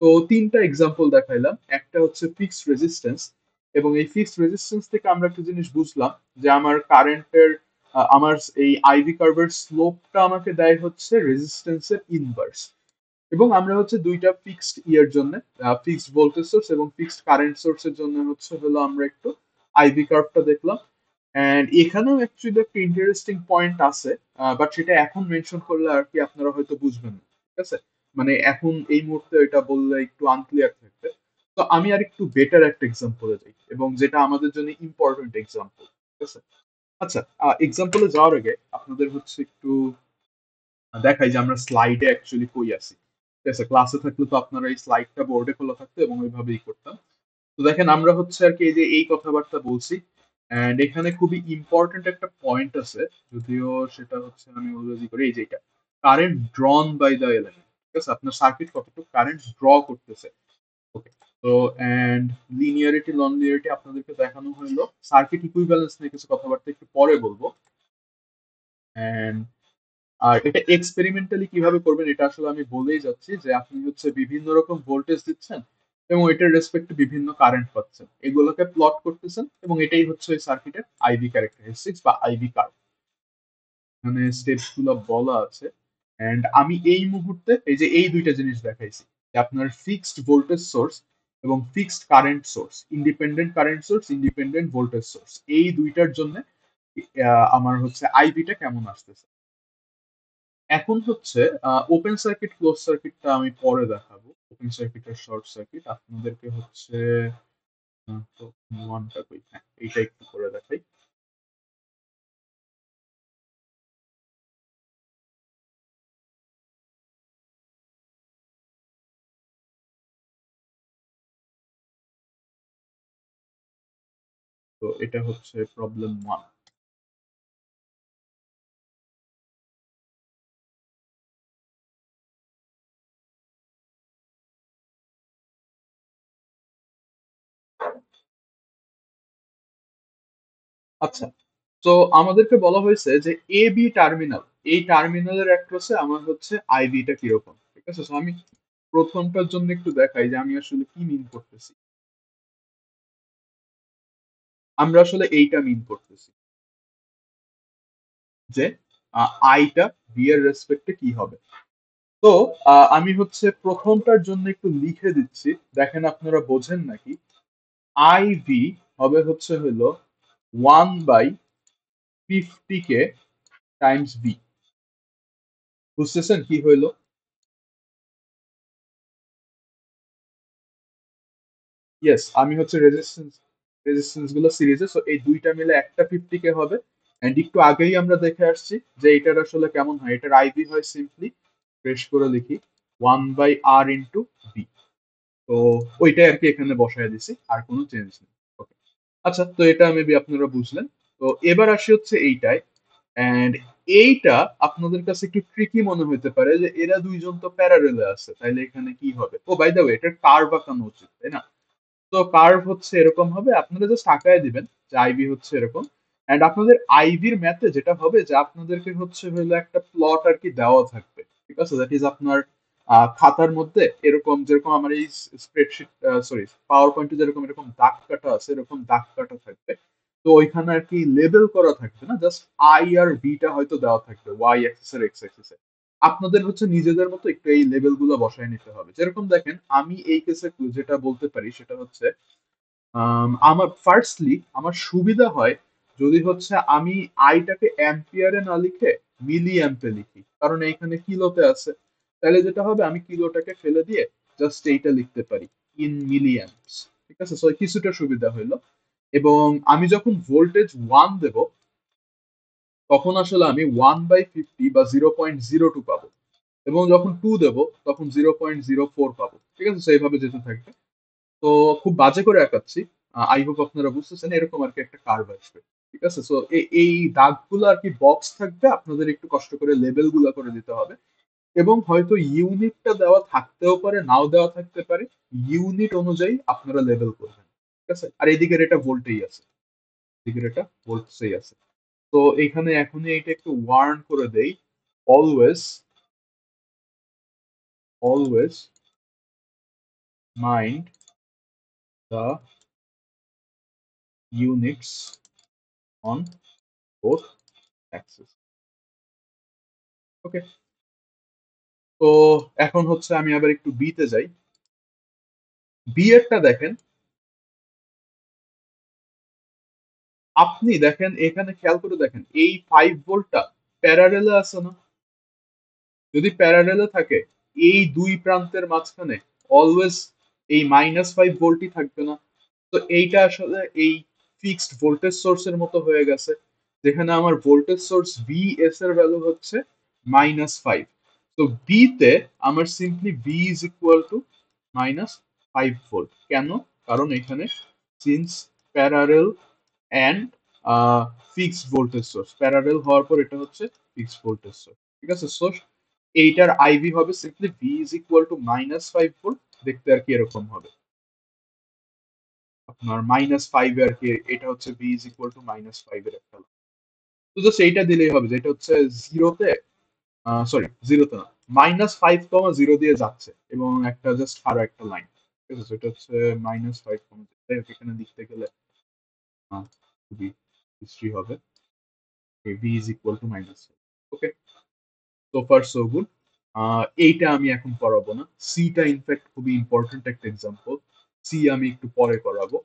তো তিনটা এক্সাম্পল দেখাইলাম, একটা হচ্ছে ফিক্সড রেজিস্ট্যান্স, এবং এই ফিক্সড রেজিস্ট্যান্স থেকে আমরা একটা জিনিস বুঝলাম যে আমার কারেন্টের আমার এই আইভি কার্ভের স্লোপটা আমাকে দেয় হচ্ছে রেজিস্ট্যান্সের ইনভার্স। এবং আমরা হচ্ছে দুইটা ফিক্সড ইয়ের জন্য, ফিক্সড ভোল্টেজ সোর্স এবং ফিক্সড কারেন্ট সোর্সের জন্য হচ্ছে হলো আমরা একটু আইভি কার্ভটা দেখলাম। এন্ড এখানেও অ্যাকচুয়ালি একটা ইন্টারেস্টিং পয়েন্ট আছে, বাট সেটা এখন মেনশন করলে আর কি আপনারা হয়তো বুঝবেন না, ঠিক আছে। মানে এখন এই মুহূর্তে এটা বললে একটু আনক্লিয়ার থাকবে। তো আমি আর একটু বেটার একটা এক্সাম্পলে যাই, এবং যেটা আমাদের জন্য ইম্পর্টেন্ট এক্সাম্পল, ঠিক আছে। আচ্ছা, এক্সাম্পলে যাওয়ার আগে আপনাদের হচ্ছে একটু দেখাই যে আমরা স্লাইডে অ্যাকচুয়ালি কই আছি, ঠিক আছে। ক্লাসে থাকলে তো আপনারা এই স্লাইডটা বোর্ডে খোলা থাকতো এবং ওইভাবেই করতাম। তো দেখেন আমরা হচ্ছে আর কি এই যে এই কথাবার্তা বলছি, এন্ড এখানে খুবই ইম্পর্টেন্ট একটা পয়েন্ট আছে, যদিও সেটা হচ্ছে আমি অলরেডি করি, এই যে এটা current drawn by the element, ঠিক আছে, আপনার সার্কিট কতটুকু কারেন্ট ড্র করতেছে। ওকে। তো এন্ড লিনিয়ারিটি নন লিনিয়ারিটি আপনাদেরকে দেখানো হলো, সার্কিট ইকুইভ্যালেন্স নিয়ে কিছু কথাবার্তা একটু পরে বলবো। এন্ড আর এটা এক্সপেরিমেন্টালি কিভাবে করবেন এটা আসলে আমি বলেই যাচ্ছি, যে আপনি হচ্ছে বিভিন্ন রকম ভোল্টেজ দিচ্ছেন এবং এটার রেসপেক্টে বিভিন্ন কারেন্ট পাচ্ছেন, এগুলোকে প্লট করতেছেন, এবং এটাই হচ্ছে ওই সার্কিটের আইভি ক্যারেক্টারিস্টিক্স বা আইভি কার্ভ। মানে স্টেপস গুলো বলা আছে। এন্ড আমি এই মুহূর্তে এই যে এই দুইটা জিনিস দেখাইছি, যে আপনার ফিক্সড ভোল্টেজ সোর্স এবং fixed current source, independent current source, independent voltage source, এই দুইটার জন্য আমার হচ্ছে আইভিটা কেমন আসতেছে। এখন হচ্ছে ওপেন সার্কিট ক্লোজ সার্কিটটা আমি পরে দেখাবো, ওপেন সার্কিট আর শর্ট সার্কিট আপনাদেরকে হচ্ছে তো ওয়ানটা কই, হ্যাঁ এইটা একটু করে দেখাই। তো এটা হচ্ছে প্রবলেম ওয়ান। আচ্ছা, তো আমাদেরকে বলা হয়েছে যে এ বি টার্মিনাল, এই টার্মিনালের অ্যাক্রসে আমার হচ্ছে আইভিটা কিরকম। ঠিক আছে, তো আমি প্রথমটার জন্য একটু দেখাই যে আমি আসলে কি মিন করতেছি। আমরা আসলে এইটা মিন করতেছি যে আইটা বি এর রেসপেক্টে কি হবে। তো আমি হচ্ছে প্রথমটার জন্য একটু লিখে দিচ্ছি, দেখেন আপনারা বোঝেন নাকি। আই ভি হবে হচ্ছে হলো 1/50 কে টাইমস বি। বুঝতেছেন কি হইলো? ইয়েস, আমি হচ্ছে রেজিস্ট্যান্স গুলো সিরিজে, সো এই দুইটা মিলে একটা 50 কে হবে। এন্ড একটু আগেই আমরা দেখে আসছি যে এটার আসলে কেমন হয়। এটার আইভি হয় সিম্পলি, ফ্রেশ করে লিখি, 1/r বি। তো ওইটাই আর কি এখানে বসায় দিছি, আর কোনো চেঞ্জ নেই। Okay. আচ্ছা, তো এটা মেবি আপনারা বুঝলেন। তো এবার আসি হচ্ছে এইটাই। এন্ড এইটা আপনাদের কাছে একটু ট্রিকি মনে হতে পারে যে এরা দুইজন তো প্যারারেলে আছে, তাইলে এখানে কি হবে। ও বাই দ্য ওয়ে, এটার কার্ভ আঁকানো উচিত, তাই না? তো কার্ভ হচ্ছে এরকম হবে, আপনারা জাস্ট আঁকায় দিবেন যে আইভি হচ্ছে এরকম। এন্ড আপনাদের আইভির ম্যাথে যেটা হবে যে আপনাদেরকে হচ্ছে হলো একটা প্লট আর কি দেওয়া থাকবে। ঠিক আছে, দ্যাট ইজ আপনার খাতার মধ্যে এরকম, যেরকম আমার এই স্প্রেডশিট, সরি, পাওয়ার পয়েন্টে যেরকম এরকম দাগ কাটা আছে, এরকম দাগ কাটা থাকবে। তো ওইখানে আর কি লেবেল করা থাকবে না, জাস্ট আই আর বিটা হয়তো দেওয়া থাকবে ওয়াই অ্যাক্সিস আর এক্স অ্যাক্সিসে। আপনাদের হচ্ছে নিজেদের মতো একটু এই লেভেল গুলো বসায় নিতে হবে। যেরকম দেখেন, আমি এই কেসে যেটা বলতে পারি সেটা হচ্ছে আমার ফার্স্টলি আমার সুবিধা হয় যদি হচ্ছে আমি আইটাকে অ্যাম্পিয়ারে না লিখে মিলি অ্যাম্পে লিখি, কারণ এইখানে কিলোতে আছে। তাহলে যেটা হবে, আমি কিলোটাকে ফেলে দিয়ে জাস্ট এইটা লিখতে পারি, ইন মিলি অ্যাম্পস। ঠিক আছে, সো কিছুটা সুবিধা হইলো। এবং আমি যখন ভোল্টেজ 1 দেব, তখন আসলে আমি 1/50 বা 0.02 পাবো। এবং যখন 2 দেবো, তখন 0.04 পাবো। ঠিক আছে, তো এইভাবে যেতে থাকবে। তো খুব বাজে করে আঁকাচ্ছি, আই হোপ আপনারা বুঝতেছেন, এরকম আর কি একটা কার্ভ আসবে। ঠিক আছে, সো এই দাগগুলো আর কি বক্স থাকবে, আপনাদের একটু কষ্ট করে লেবেল গুলো করে দিতে হবে। এবং হয়তো ইউনিটটা দেওয়া থাকতেও পারে, নাও দেওয়া থাকতে পারে। ইউনিট অনুযায়ী আপনারা লেবেল করবেন। ঠিক আছে, আর এদিকের এটা ভোল্টেই আছে, এদিকের এটা ভোল্টসেই আছে। তো এখানে এখনই এটা একটু ওয়ার্ন করে দেই, always always mind the units on both axis. Okay, তো এখন হচ্ছে আমি আবার একটু বি তে যাই। বি এরটা দেখেন, আপনি দেখেন এখানে খেয়াল করে দেখেন, এই 5 ভোল্টটা প্যারারেলে আছে না? যদি প্যারারেলে থাকে, এই দুই প্রান্তের মাঝখানে অলওয়েজ এই -5 ভোল্টই থাকবে না? তো এইটা আসলে এই ফিক্সড ভোল্টেজ সোর্সের মতো হয়ে গেছে, যেখানে আমার ভোল্টেজ সোর্স ভি এস এর ভ্যালু হচ্ছে -5। তো বি তে আমার simply V is equal to -5 volt. কেন? কারণ এখানে since parallel and fixed voltage source, parallel হওয়ার পর এটা হচ্ছে ফিক্সড ভোল্টেজ সোর্স। ঠিক আছে, সো এইটার আইভি হবে simply V is equal to -5 volt. দেখতে আর কি এরকম হবে, আপনার -5 আর কি, এটা হচ্ছে ভি ইজ ইকুয়াল টু -5 এর একটা। তো জাস্ট এইটা দিলেই হবে, যেটা হচ্ছে জিরোতে, সরি জিরোতে না, -5, 0 দিয়ে যাচ্ছে, এবং একটা জাস্ট আরো একটা লাইন। ঠিক আছে, এটা হচ্ছে -5, এখানে লিখতে গেলে খুবই হিস্ট্রি হবে, V is equal to -5। Okay, so far so good. এইটা আমি এখন করাবো না, সিটা ইনফ্যাক্ট খুবই ইম্পর্টেন্ট একটা এক্সাম্পল। সি আমি একটু পরে করাবো।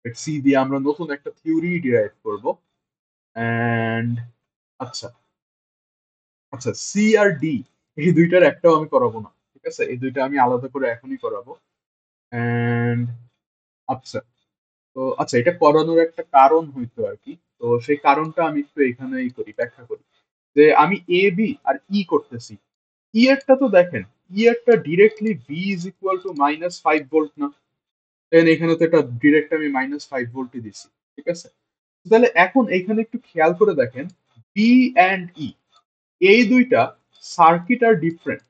সি দিয়ে আমরা নতুন একটা থিওরি ডিরাইভ করব। এন্ড আচ্ছা, আচ্ছা, সি আর ডি, এই দুইটার একটাও আমি করাবো না। ঠিক আছে, এই দুইটা আমি আলাদা করে এখনই করাবো। এন্ড আচ্ছা, তো আচ্ছা, এটা করানোর একটা কারণ হইতো আর কি। তো সেই কারণটা আমি একটু এখানেই করি, ব্যাখ্যা করি। যে আমি এ বি আর ই করতেছি, ই এরটা তো দেখেন, ই এরটা directly V is equal to -5 volt না? দেন এখানে তো এটা ডিরেক্ট আমি -5 ভোল্টই দিছি। ঠিক আছে, তাহলে এখন এখানে একটু খেয়াল করে দেখেন, বি অ্যান্ড ই, এই দুইটা সার্কিট আর different,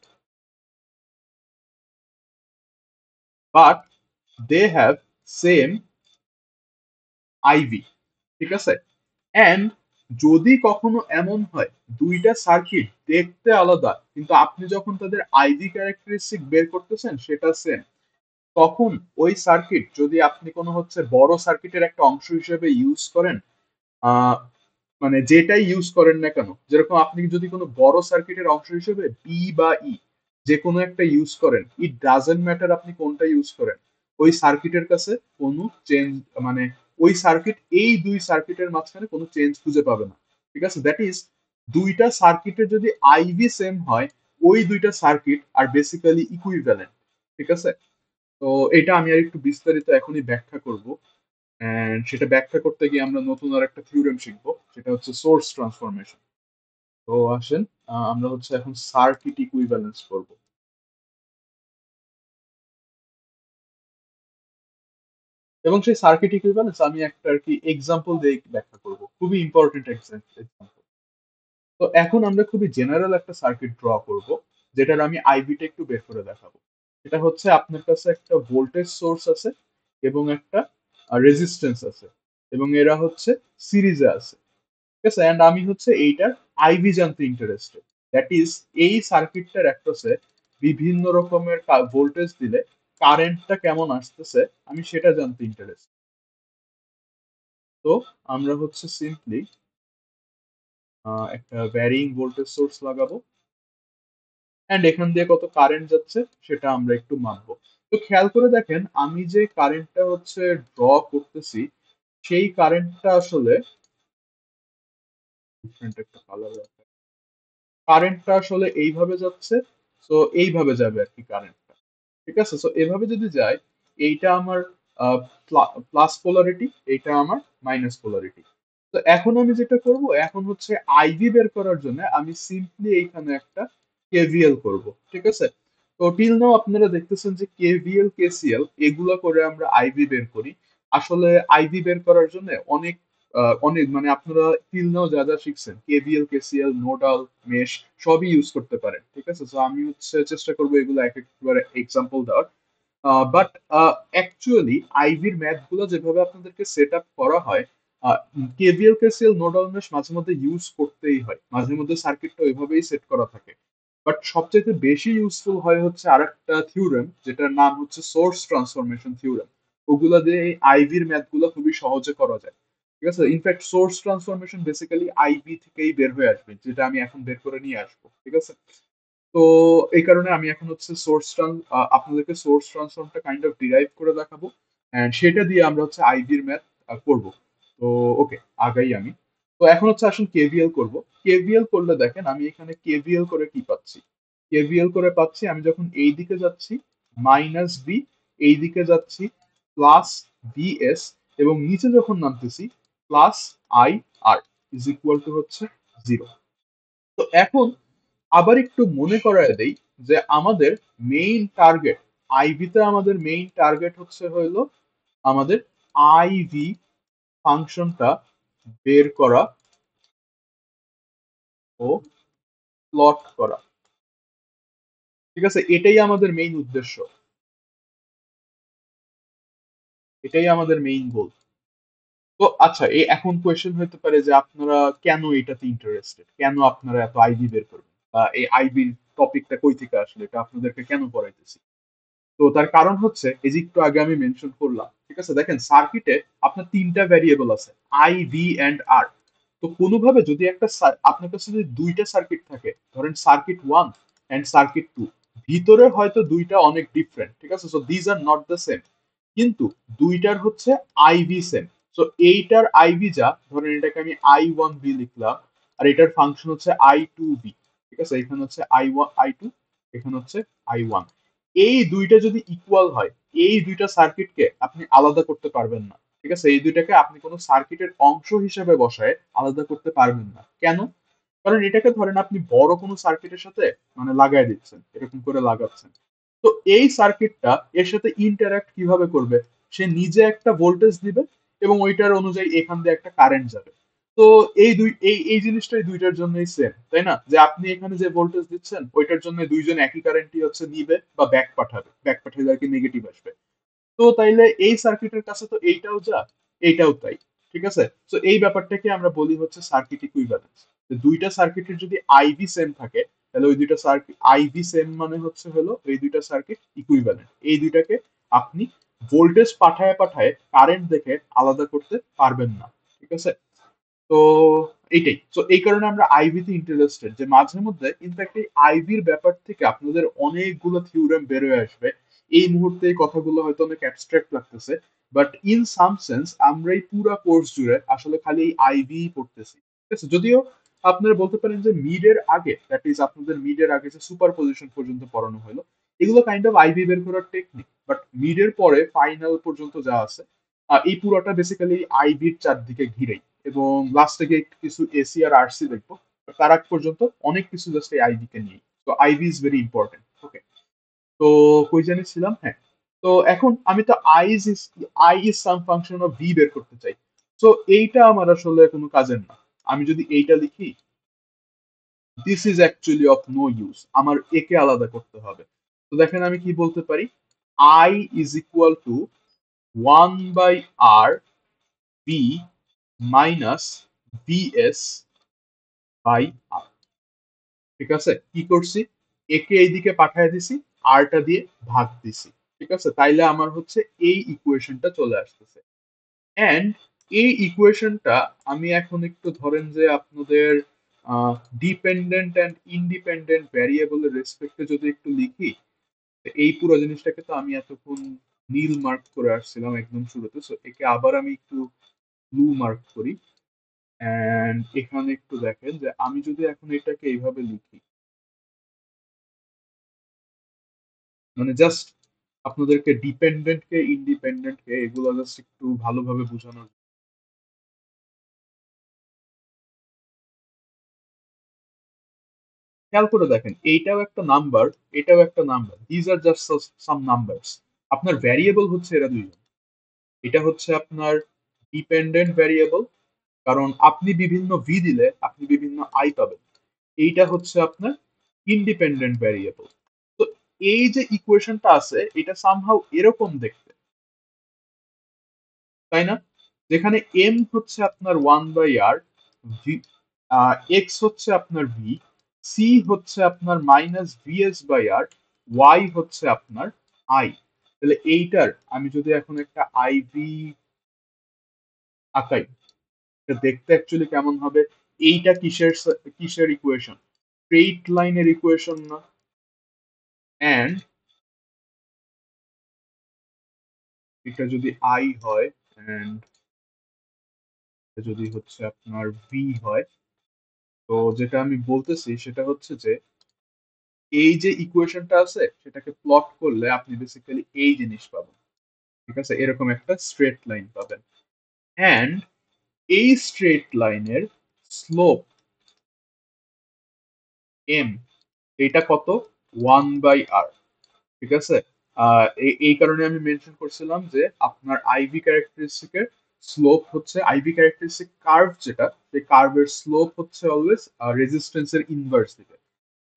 but they have same IV. ঠিক আছে? এন্ড যদি কখনো এমন হয় দুইটা সার্কিট দেখতে আলাদা কিন্তু আপনি যখন তাদের আইভি ক্যারেক্টারিস্টিক বের করতেছেন সেটা সেম, তখন ওই সার্কিট যদি আপনি কোনো হচ্ছে বড় সার্কিটের একটা অংশ হিসেবে ইউজ করেন, আহ মানে যেটাই ইউজ করেন না কেন, যেরকম আপনি যদি কোনো বড় সার্কিটের অংশ হিসেবে বি বা ই যে কোনো একটা ইউজ করেন, ইট ডাজেন্ট ম্যাটার আপনি কোনটা ইউজ করেন, ওই সার্কিটের কাছে কোনো চেঞ্জ, মানে ওই সার্কিট এই দুই সার্কিটের মাঝখানে কোনো চেঞ্জ খুঁজে পাবে না। ঠিক আছে? দ্যাট ইজ দুইটা সার্কিটের যদি আইভি সেম হয়, ওই দুইটা সার্কিট আর বেসিক্যালি ইকুইভ্যালেন্ট। ঠিক আছে? তো এটা আমি আর একটু বিস্তারিত এখনই ব্যাখ্যা করব। এন্ড সেটা ব্যাখ্যা করতে গিয়ে আমরা নতুন আর একটা থিওরেম শিখবো, সেটা হচ্ছে সোর্স ট্রান্সফরমেশন। তো আসেন, আমরা হচ্ছে এখন সার্কিট ইকুইভ্যালেন্স করব। এবং সেই সার্কিট ইকুইভ্যালেন্স আমি একটা আর কি এক্সাম্পল দিয়ে ব্যাখ্যা করব, খুবই ইম্পর্টেন্ট এক্সাম্পল। তো এখন আমরা খুবই জেনারেল একটা সার্কিট ড্র করব, যেটার আমি আইভিটা একটু বের করে দেখাবো। এটা হচ্ছে আপনার কাছে একটা ভোল্টেজ সোর্স আছে এবং একটা রেজিস্ট্যান্স আছে, এবং এরা হচ্ছে সিরিজে আছে। ঠিক আছে? এন্ড আমি হচ্ছে এইটার আইভি জানতে ইন্টারেস্টেড। দ্যাট ইজ এই সার্কিটটার অ্যাক্রসে বিভিন্ন রকমের ভোল্টেজ দিলে কারেন্টটা কেমন আসতেছে আমি সেটা জানতে ইন্টারেস্ট। তো আমরা হচ্ছে সিম্পলি একটা ভ্যারিং ভোল্টেজ সোর্স লাগাবো, এন্ড এখান দিয়ে কত কারেন্ট যাচ্ছে সেটা আমরা একটু মাপবো। তো খেয়াল করে দেখেন আমি যে কারেন্টটা হচ্ছে ড্র করতেছি, সেই কারেন্টটা আসলে ডিফারেন্ট একটা কালার, কারেন্টটা আসলে এইভাবে যাচ্ছে। তো এইভাবে যাবে আর কি কারেন্টটা। ঠিক আছে? সো এভাবে যদি যায়, এইটা আমার প্লাস পোলারিটি, এইটা আমার মাইনাস পোলারিটি। তো এখন আমি যেটা করব, এখন হচ্ছে আইভি বের করার জন্য আমি সিম্পলি এইখানে একটা কেভিএল করব। ঠিক আছে? তো টিল নাও আপনারা দেখতেছেন যে কেভিএল কেসিএল এগুলো করে আমরা আইভি বের করি। আসলে আইভি বের করার জন্য অনেক অনেক মানে আপনারা টিল নাও যা যা শিখছেন কেভিএল কেসিএল নোডাল মেশ সবই ইউজ করতে পারেন। ঠিক আছে? তো আমি হচ্ছে চেষ্টা করবো এগুলো এক একবার এক্সাম্পল দেওয়ার। বাট অ্যাকচুয়ালি আইভির ম্যাথ গুলো যেভাবে আপনাদেরকে সেট আপ করা হয়, কেভিএল কেসিএল নোডাল মেশ মাঝে মধ্যে ইউজ করতেই হয়, মাঝে মধ্যে সার্কিটটা ওইভাবেই সেট করা থাকে। বাট সবচেয়ে বেশি ইউজফুল হয় হচ্ছে আরেকটা থিওরেম যেটার নাম হচ্ছে সোর্স ট্রান্সফরমেশন থিওরেম। ওগুলা দিয়ে এই আইভির ম্যাথ গুলো খুবই সহজে করা যায়। ঠিক আছে? In fact source transformation basically IV থেকেই বের হয়ে আসবে, যেটা আমি এখন বের করে নিয়ে আসবো। ঠিক আছে? তো এই কারণে আমি এখন হচ্ছে আপনাদেরকে সোর্স ট্রান্সফর্মটা কাইন্ড অফ ডিরাইভ করে দেখাবো, এন্ড সেটা দিয়ে আমরা হচ্ছে আইভির ম্যাথ করব। তো ওকে, আগাই আমি। তো এখন হচ্ছে আসুন কেভিএল করব। কেভিএল করলে দেখেন আমি এখানে কেভিএল করে কি পাচ্ছি। কেভিএল করে পাচ্ছি আমি যখন এই দিকে যাচ্ছি মাইনাস বি, এই দিকে যাচ্ছি প্লাস বিএস, এবং নিচে যখন নামতেছি plus I R is equal to হচ্ছে 0। তো এখন আবার একটু মনে করায় দেই যে আমাদের মেইন টার্গেট, আইভিতে আমাদের মেইন টার্গেট হচ্ছে হইলো আমাদের আইভি ফাংশনটা বের করা ও প্লট করা। ঠিক আছে? এটাই আমাদের মেইন উদ্দেশ্য, এটাই আমাদের মেইন গোল। তো আচ্ছা, এই এখন কোয়েশ্চেন হতে পারে যে আপনারা কেন এটাতে ইন্টারেস্টেড, কেন আপনারা এত আইভি বের করবেন, বা এই আইভি টপিকটা কই থেকে আসলে, এটা আপনাদেরকে কেন পড়াইতেছি। তো তার কারণ হচ্ছে এই যে একটু আগে আমি মেনশন করলাম। ঠিক আছে? দেখেন সার্কিটে আপনার তিনটা ভ্যারিয়েবল আছে, আই ভি এন্ড আর। তো কোনোভাবে যদি আপনার কাছে যদি দুইটা সার্কিট থাকে, ধরেন circuit one and circuit two, ভিতরে হয়তো দুইটা অনেক ডিফারেন্ট। ঠিক আছে? So these are not the same, কিন্তু দুইটার হচ্ছে আইভি সেম। সো এইটার আইভি যা, ধরেন এটাকে আমি I1B লিখলাম, আর এটার ফাংশন হচ্ছে I2B। ঠিক আছে? এখানে হচ্ছে I1 I2, এখানে হচ্ছে I1। এই দুইটা যদি ইকুয়াল হয়, এই দুইটা সার্কিটকে আপনি আলাদা করতে পারবেন না। ঠিক আছে? এই দুইটাকে আপনি কোনো সার্কিটের অংশ হিসেবে বসায় আলাদা করতে পারবেন না। কেন? কারণ এটাকে ধরেন আপনি বড় কোনো সার্কিটের সাথে মানে লাগাই দিচ্ছেন, এরকম করে লাগাচ্ছেন। তো এই সার্কিটটা এর সাথে ইন্টারঅ্যাক্ট কিভাবে করবে? সে নিজে একটা ভোল্টেজ দিবে এবং ওইটার অনুযায়ী এখান দিয়ে একটা কারেন্ট যাবে। তো এই জিনিসটাই দুইটার জন্যই সেম, তাই না? যে আপনি এখানে যে ভোল্টেজ দিচ্ছেন ওইটার জন্য দুইজন একই কারেন্টই হচ্ছে নিবে বা ব্যাক পাঠাবে, ব্যাক পাঠালে আর কি নেগেটিভ আসবে। তো তাইলে এই সার্কিটের কাছে তো এইটাও যা, এইটাও তাই। ঠিক আছে? তো এই ব্যাপারটাকে আমরা বলি হচ্ছে সার্কিট ইকুইভ্যালেন্স। দুইটা সার্কিটের যদি আইভি সেম থাকে, তাহলে ওই দুইটা সার্কিট আইভি সেম মানে হচ্ছে হলো এই দুইটা সার্কিট ইকুইভ্যালেন্ট। এই দুইটাকে আপনি ভোল্টেজ পাঠায় পাঠায় কারেন্ট দেখে আলাদা করতে পারবেন না। ঠিক আছে? তো এইটাই, তো এই কারণে আমরা আইভি তে ইন্টারেস্টেড, যে মাঝে মধ্যে ইনফ্যাক্ট এই আইভির ব্যাপার থেকে আপনাদের অনেকগুলো থিওরেম বের হয়ে আসবে। এই মুহূর্তে এই কথাগুলো হয়তো অনেক অ্যাবস্ট্রাক্ট লাগতেছে, বাট ইন সাম সেন্স আমরা এই পুরো কোর্স জুড়ে আসলে খালি এই আইভি পড়তেছি। ঠিক আছে? যদিও আপনারা বলতে পারেন যে মিডের আগে, দ্যাট ইজ আপনাদের মিডের আগে যে সুপার পজিশন পর্যন্ত পড়ানো হলো, এগুলো কাইন্ড অফ আইভি বের করার টেকনিক, বাট মিডের পরে ফাইনাল পর্যন্ত যা আছে এই পুরোটা বেসিক্যালি আইভির চারদিকে ঘিরেই, এবং লাস্টে গিয়ে কিছু এসি আর আরসি দেখবো। তার আগ পর্যন্ত অনেক কিছু জাস্ট এই আইভি কে নিয়ে। তো আইভি ইজ ভেরি ইম্পর্টেন্ট। ওকে, তো কই জানি ছিলাম, হ্যাঁ। তো এখন আমি তো I is some function of V বের করতে চাই। তো এইটা আমার আসলে কোনো কাজের না। আমি যদি এইটা লিখি, this is actually of no use, আমার একে আলাদা করতে হবে। তো দেখেন আমি কি বলতে পারি, I is equal to 1/r V minus VS by R. ঠিক আছে? কি করছি, একে এইদিকে পাঠায় দিছি, আরটা দিয়ে ভাগ দিছি। ঠিক আছে? তাইলে আমার হচ্ছে এই ইকুয়েশনটা চলে আসতেছে। এন্ড এই ইকুয়েশনটা আমি এখন একটু ধরেন যে আপনাদের ডিপেন্ডেন্ট অ্যান্ড ইন্ডিপেন্ডেন্ট ভ্যারিয়েবলের রেসপেক্টে যদি একটু লিখি, তো এই পুরো জিনিসটাকে তো আমি এতক্ষণ নীল মার্ক করে আসছিলাম একদম শুরুতে, সো একে আবার আমি একটু ব্লু মার্ক করি। এন্ড এখানে একটু দেখেন যে আমি যদি এখন এটাকে এইভাবে লিখি, মানে জাস্ট আপনাদেরকে ডিপেন্ডেন্ট কে ইন্ডিপেন্ডেন্ট কে এগুলো জাস্ট একটু ভালোভাবে বোঝানোর। খেয়াল করে দেখেন, এইটাও একটা নাম্বার, এটাও একটা number, these are just some numbers. আপনার ভ্যারিয়েবল হচ্ছে এরা দুইজন। এটা হচ্ছে আপনার ডিপেন্ডেন্ট ভ্যারিয়েবল, কারণ আপনি বিভিন্ন ভি দিলে আপনি বিভিন্ন আই পাবেন। এইটা হচ্ছে আপনার ইন্ডিপেন্ডেন্ট ভ্যারিয়েবল। তো এই যে ইকুয়েশনটা আছে, এটা সামহাউ এরকম দেখতে, তাই না? যেখানে এম হচ্ছে আপনার 1/r, ভি এক্স হচ্ছে আপনার ভি, সি হচ্ছে আপনার minus VS by R, Y হচ্ছে আপনার আই। তাহলে এইটার আমি যদি এখন একটা আইভি আঁকাই, এটা দেখতে অ্যাকচুয়ালি কেমন হবে? এইটা কিসের কিসের ইকুয়েশন? স্ট্রেইট লাইনের ইকুয়েশন না? এন্ড এটা যদি আই হয়, এন্ড যদি হচ্ছে আপনার ভি হয়, তো যেটা আমি বলতেছি সেটা হচ্ছে যে এই যে ইকুয়েশনটা আছে সেটাকে প্লট করলে আপনি বেসিক্যালি এই জিনিস পাবেন। ঠিক আছে? এরকম একটা স্ট্রেট লাইন পাবেন। অ্যান্ড এই স্ট্রেট লাইনের স্লোপ এম, এটা কত? 1/r। ঠিক আছে? এই কারণে আমি মেনশন করছিলাম যে আপনার আইভি ক্যারেক্টারিস্টিকের স্লোপ হচ্ছে, আইভি ক্যারেক্টারিস্টিক কার্ভ যেটা, সেই কার্ভের স্লোপ হচ্ছে অলওয়েজ রেজিস্ট্যান্সের ইনভার্স দিকে।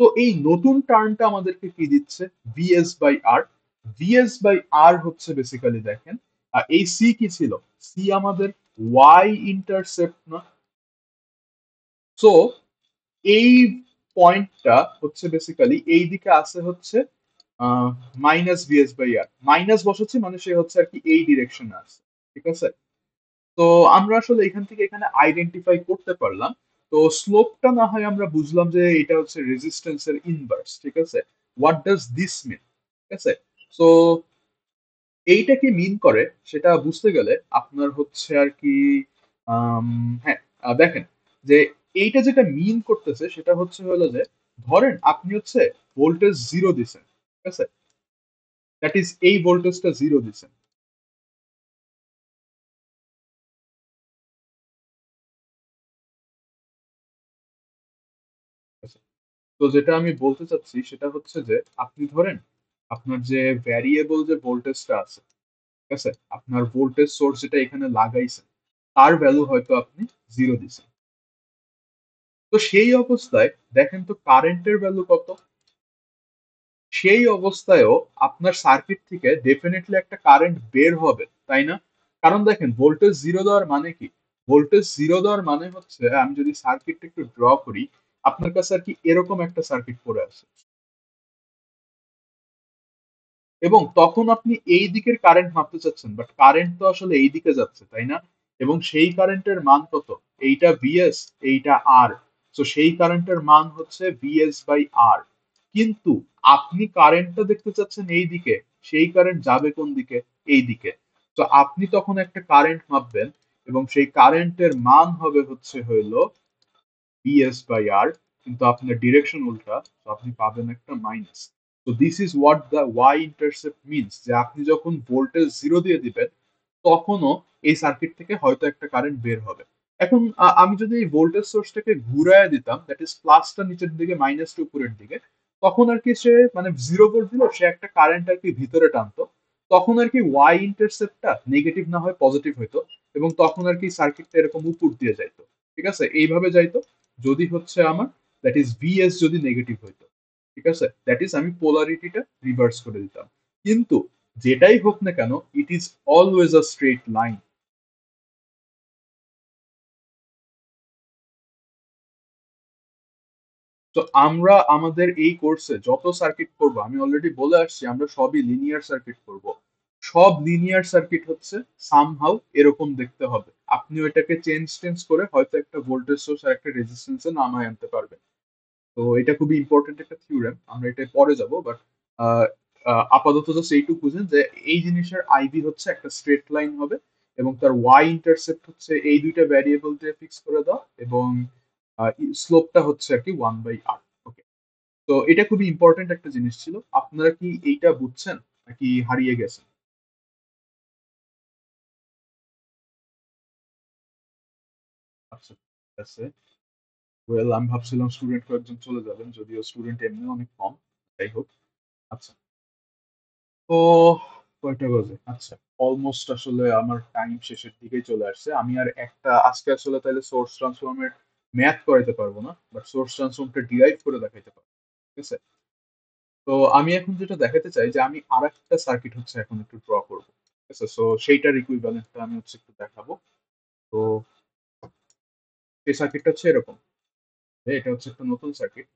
তো এই নতুন টার্মটা আমাদেরকে কি দিচ্ছে? VS by R. VS by R হচ্ছে বেসিক্যালি দেখেন, এই সি কি ছিল? সি আমাদের ওয়াই ইন্টারসেপ্ট না? সো এই পয়েন্টটা হচ্ছে বেসিক্যালি এই দিকে আছে হচ্ছে minus VS by R, minus বসাচ্ছি মানে সে হচ্ছে আর কি এই ডিরেকশনে আছে। ঠিক আছে? তো আমরা আসলে এখান থেকে এখানে আইডেন্টিফাই করতে পারলাম। তো স্লোপটা না হয় আমরা বুঝলাম যে এটা হচ্ছে রেজিস্ট্যান্সের ইনভার্স। ঠিক আছে? What does this mean? ঠিক আছে? সো এইটা কি মিন করে সেটা বুঝতে গেলে আপনার হচ্ছে আর কি আম, হ্যাঁ, দেখেন যে এইটা যেটা মিন করতেছে সেটা হচ্ছে হলো যে, ধরেন আপনি হচ্ছে ভোল্টেজ জিরো দিছেন। ঠিক আছে? দ্যাট ইজ এই ভোল্টেজটা জিরো দিছেন। ঠিক আছে? তো যেটা আমি বলতে চাচ্ছি সেটা হচ্ছে যে আপনি ধরেন আপনার যে ভ্যারিয়েবল যে ভোল্টেজটা আছে, ঠিক আছে, আপনার ভোল্টেজ সোর্স যেটা এখানে লাগাইছেন, তার ভ্যালু হয়তো আপনি জিরো দিছেন। তো সেই অবস্থায় দেখেন তো কারেন্টের ভ্যালু কত? সেই অবস্থায়ও আপনার সার্কিট থেকে ডেফিনেটলি একটা কারেন্ট বের হবে, তাই না? কারণ দেখেন ভোল্টেজ জিরো দেওয়ার মানে কি? ভোল্টেজ জিরো দেওয়ার মানে হচ্ছে আমি যদি সার্কিটটা একটু ড্র করি, আপনার কাছে আর কি এরকম একটা সার্কিট পড়ে আছে, এবং তখন আপনি এই দিকের কারেন্ট মাপতে চাচ্ছেন, বাট কারেন্ট তো আসলে এই দিকে যাচ্ছে, তাই না? এবং সেই কারেন্টের মান কত? এইটা ভিএস, এইটা আর। তো সেই কারেন্টের মান হচ্ছে ভিএস বাই আর। কিন্তু আপনি কারেন্টটা দেখতে চাচ্ছেন এই দিকে, সেই কারেন্ট যাবে কোন দিকে? এই দিকে। তো আপনি তখন একটা কারেন্ট মাপবেন, এবং সেই কারেন্টের মান হবে হচ্ছে হইলো বিএস বাই আর, কিন্তু আপনার ডিরেকশন উল্টা, তো আপনি পাবেন একটা মাইনাস। তো this is what the Y intercept means, যে আপনি যখন ভোল্টেজ জিরো দিয়ে দিবেন, তখনও এই সার্কিট থেকে হয়তো একটা কারেন্ট বের হবে। এখন আমি যদি এই ভোল্টেজ সোর্সটাকে ঘুরায় দিতাম, দ্যাট ইজ প্লাসটা নিচের দিকে, মাইনাসটা উপরের দিকে, তখন আর কি সে মানে জিরো ভোল্ট দিল, সে একটা কারেন্ট আর কি ভিতরে টানতো। তখন আর কি ওয়াই ইন্টারসেপ্টটা নেগেটিভ না হয় পজিটিভ হইতো, এবং তখন আর কি সার্কিটটা এরকম উপর দিয়ে যাইতো। ঠিক আছে, এইভাবে যাইতো যদি হচ্ছে আমার, দ্যাট ইজ ভিএস যদি নেগেটিভ হইতো। ঠিক আছে, দ্যাট ইজ আমি পোলারিটিটা রিভার্স করে দিতাম। কিন্তু যেটাই হোক না কেন, it is always a straight line. তো আমরা আমাদের এই কোর্সে যত সার্কিট করব, আমি অলরেডি বলে আসছি, আমরা সবই লিনিয়ার সার্কিট করব। সব লিনিয়ার সার্কিট হচ্ছে সামহাউ এরকম দেখতে হবে। আপনি ওইটাকে চেঞ্জ টেঞ্জ করে হয়তো একটা ভোল্টেজ সোর্স আর একটা রেজিস্ট্যান্সে নামায় আনতে পারবেন। তো এটা খুবই ইম্পর্টেন্ট একটা থিওরেম, আমরা এটা পরে যাব, বাট আপাতত জাস্ট এইটুকু বুঝেন যে এই জিনিসের আইভি হচ্ছে একটা স্ট্রেট লাইন হবে, এবং তার ওয়াই ইন্টারসেপ্ট হচ্ছে এই দুইটা ভ্যারিয়েবল দিয়ে ফিক্স করে দাও, এবং স্লোপটা হচ্ছে আর কি 1/r। ওকে, তো এটা খুবই ইম্পর্টেন্ট একটা জিনিস ছিল। আপনারা কি এইটা বুঝছেন নাকি হারিয়ে গেছেন? আচ্ছা, ঠিক আছে। ওয়েল, আমি ভাবছিলাম স্টুডেন্ট কয়েকজন চলে যাবেন, যদিও স্টুডেন্ট এমনি অনেক কম। যাই হোক, আচ্ছা। তো কয়টা বাজে? আচ্ছা, অলমোস্ট আসলে আমার টাইম শেষের দিকেই চলে আসছে। আমি আর একটা আজকে আসলে তাহলে সোর্স ট্রান্সফর্মের ম্যাথ করাইতে পারবো না, বাট সোর্স ট্রান্সফর্মটা ডিরাইভ করে দেখাইতে পারবো। ঠিক আছে, তো আমি এখন যেটা দেখাতে চাই যে আমি আর একটা সার্কিট হচ্ছে এখন একটু ড্র করবো। ঠিক আছে, সো সেইটার ইকুইভ্যালেন্টটা আমি হচ্ছে একটু দেখাবো। তো এই সার্কিটটা হচ্ছে এরকম, এটা হচ্ছে একটা নতুন সার্কিট।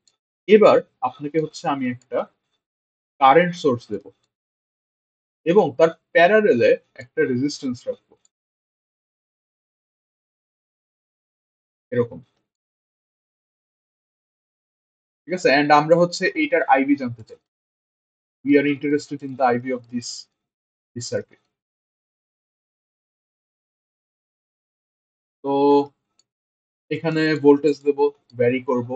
এবার আপনাকে হচ্ছে আমি একটা কারেন্ট সোর্স দেব, এবং তার প্যারারেলে একটা রেজিস্ট্যান্স রাখবো, এরকম। ঠিক আছে, এন্ড আমরা হচ্ছে এইটার আইভি জানতে চাই। We are interested in the IV of this circuit. তো এখানে ভোল্টেজ দেব, ভ্যারি করব।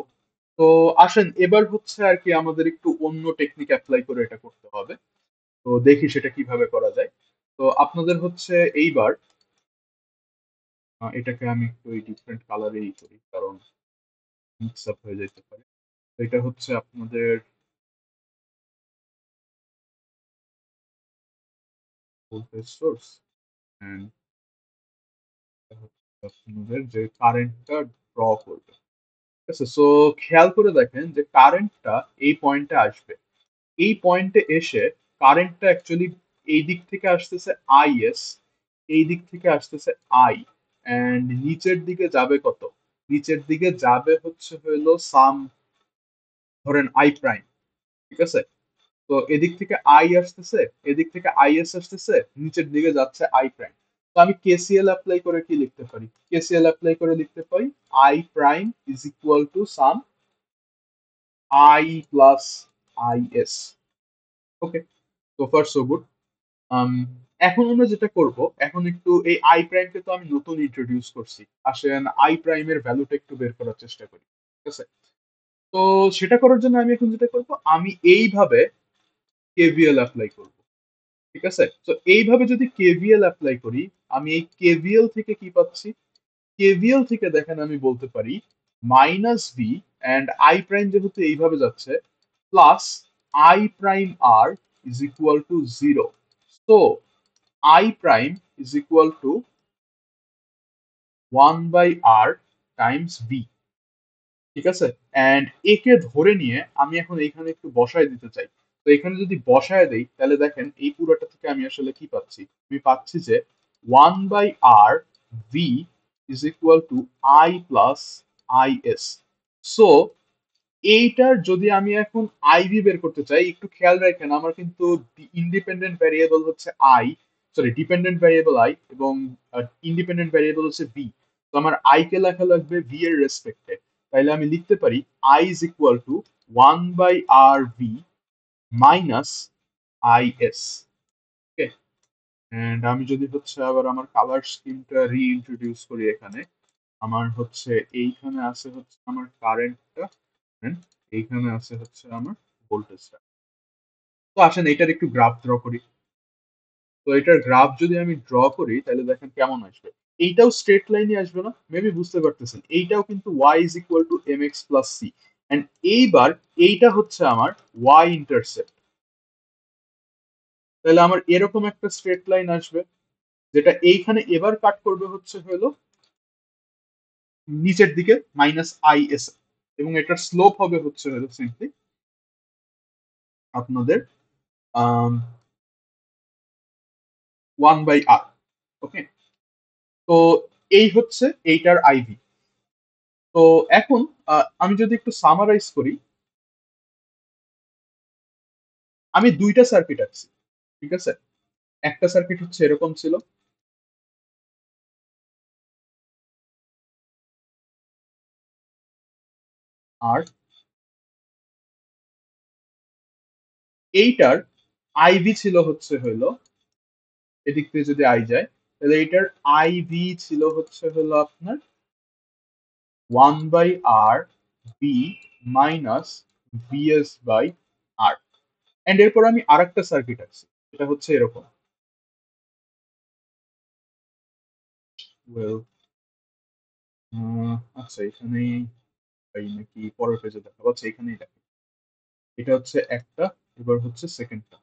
তো আসেন এবার হচ্ছে আর কি আমাদের একটু অন্য টেকনিক অ্যাপ্লাই করে এটা করতে হবে। তো দেখি সেটা কিভাবে করা যায়। তো আপনাদের হচ্ছে এইবার এটাকে আমি একটু এই ডিফারেন্ট কালারেই করি, কারণ মিক্স আপ হয়ে যেতে পারে। তো এটা হচ্ছে আপনাদের ভোল্টেজ সোর্স, এন্ড আপনাদের যে কারেন্টটা ড্র করবে। ঠিক আছে, সো খেয়াল করে দেখেন যে কারেন্টটা এই পয়েন্টে আসবে। এই পয়েন্টে এসে কারেন্টটা অ্যাকচুয়ালি এই দিক থেকে আসতেছে আইএস, এই দিক থেকে আসতেছে আই, এন্ড নিচের দিকে যাবে কত? নিচের দিকে যাবে হচ্ছে হইলো সাম, ধরেন আই প্রাইম। ঠিক আছে, তো এদিক থেকে আই আসতেছে, এদিক থেকে আইএস আসতেছে, নিচের দিকে যাচ্ছে আই প্রাইম। তো আমি কেসিএল অ্যাপ্লাই করে কি লিখতে পারি? কেসিএল অ্যাপ্লাই করে লিখতে পারি I prime is equal to some I plus IS. Okay, so far so good. Um, এখন আমরা যেটা করব, এখন একটু এই আই প্রাইমকে তো আমি নতুন ইন্ট্রোডিউস করছি, আসেন আই প্রাইমের ভ্যালুটা একটু বের করার চেষ্টা করি। ঠিক আছে, তো সেটা করার জন্য আমি এখন যেটা করব, আমি এইভাবে কেভিএল অ্যাপ্লাই করব। ঠিক আছে, তো এইভাবে যদি কেভিএল অ্যাপ্লাই করি, আমি এই কেভিএল থেকে কি পাচ্ছি? কেভিএল থেকে দেখেন আমি বলতে পারি minus V, and I prime যেহেতু এইভাবে যাচ্ছে, plus I prime R is equal to zero. তো I prime is equal to 1/r times V. ঠিক আছে, অ্যান্ড একে ধরে নিয়ে আমি এখন এইখানে একটু বসায় দিতে চাই। তো এখানে যদি বসায় দেই, তাহলে দেখেন এই পুরোটা থেকে আমি আসলে কি পাচ্ছি? আমি পাচ্ছি যে 1/r V is equal to I plus I S. So এইটার যদি আমি এখন আইভি বের করতে চাই, একটু খেয়াল রাখেন আমার কিন্তু ইন্ডিপেন্ডেন্ট ভ্যারিয়েবল হচ্ছে I, sorry dependent variable I, এবং ইন্ডিপেন্ডেন্ট ভ্যারিয়েবল হচ্ছে ভি। তো আমার আই কে লেখা লাগবে ভি এর রেসপেক্টে। তাইলে আমি লিখতে পারি I is equal to 1/r/v minus I S. Okay, and আমি যদি হচ্ছে আবার আমার কালার স্কিমটা রিইন্ট্রোডিউস করি এখানে, আমার হচ্ছে এইখানে আছে হচ্ছে আমার কারেন্টটা, এইখানে আছে হচ্ছে আমার ভোল্টেজটা। তো আসেন এটার একটু গ্রাফ ড্র করি। তো এটার গ্রাফ যদি আমি ড্র করি তাহলে দেখেন কেমন আসবে। এইটাও স্ট্রেট লাইনই আসবে না, মেবি বুঝতে পারতেছেন। এইটাও কিন্তু y is equal to M X plus C. And এইবার এইটা হচ্ছে আমার y ইন্টারসেপ্ট। তাহলে আমার এরকম একটা স্ট্রেট লাইন আসবে, যেটা এইখানে এবার কাট করবে হচ্ছে হলো নিচের দিকে মাইনাস আই এস, এবং এটার স্লোপ হবে হচ্ছে হলো সিম্পলি আপনাদের 1/r। ওকে, তো এই হচ্ছে এইটার আইভি। তো এখন আমি যদি একটু সামারাইজ করি, আমি দুইটা সার্কিট আঁকছি, ঠিক আছে। একটা সার্কিট হচ্ছে এরকম ছিল, আর এইটার আইভি ছিল হচ্ছে হলো, এদিক থেকে যদি আই যায় তাহলে এইটার আইভি ছিল হচ্ছে হলো আপনার 1/r/v মাইনাস vs/r। এন্ড এরপর আমি আরেকটা সার্কিট আঁকছি, এটা হচ্ছে এরকম। ওয়েল, আচ্ছা এখানেই পাই নাকি পরের পেজে দেখাবো, আচ্ছা এখানেই দেখা। এটা হচ্ছে একটা, এবার হচ্ছে সেকেন্ডটা।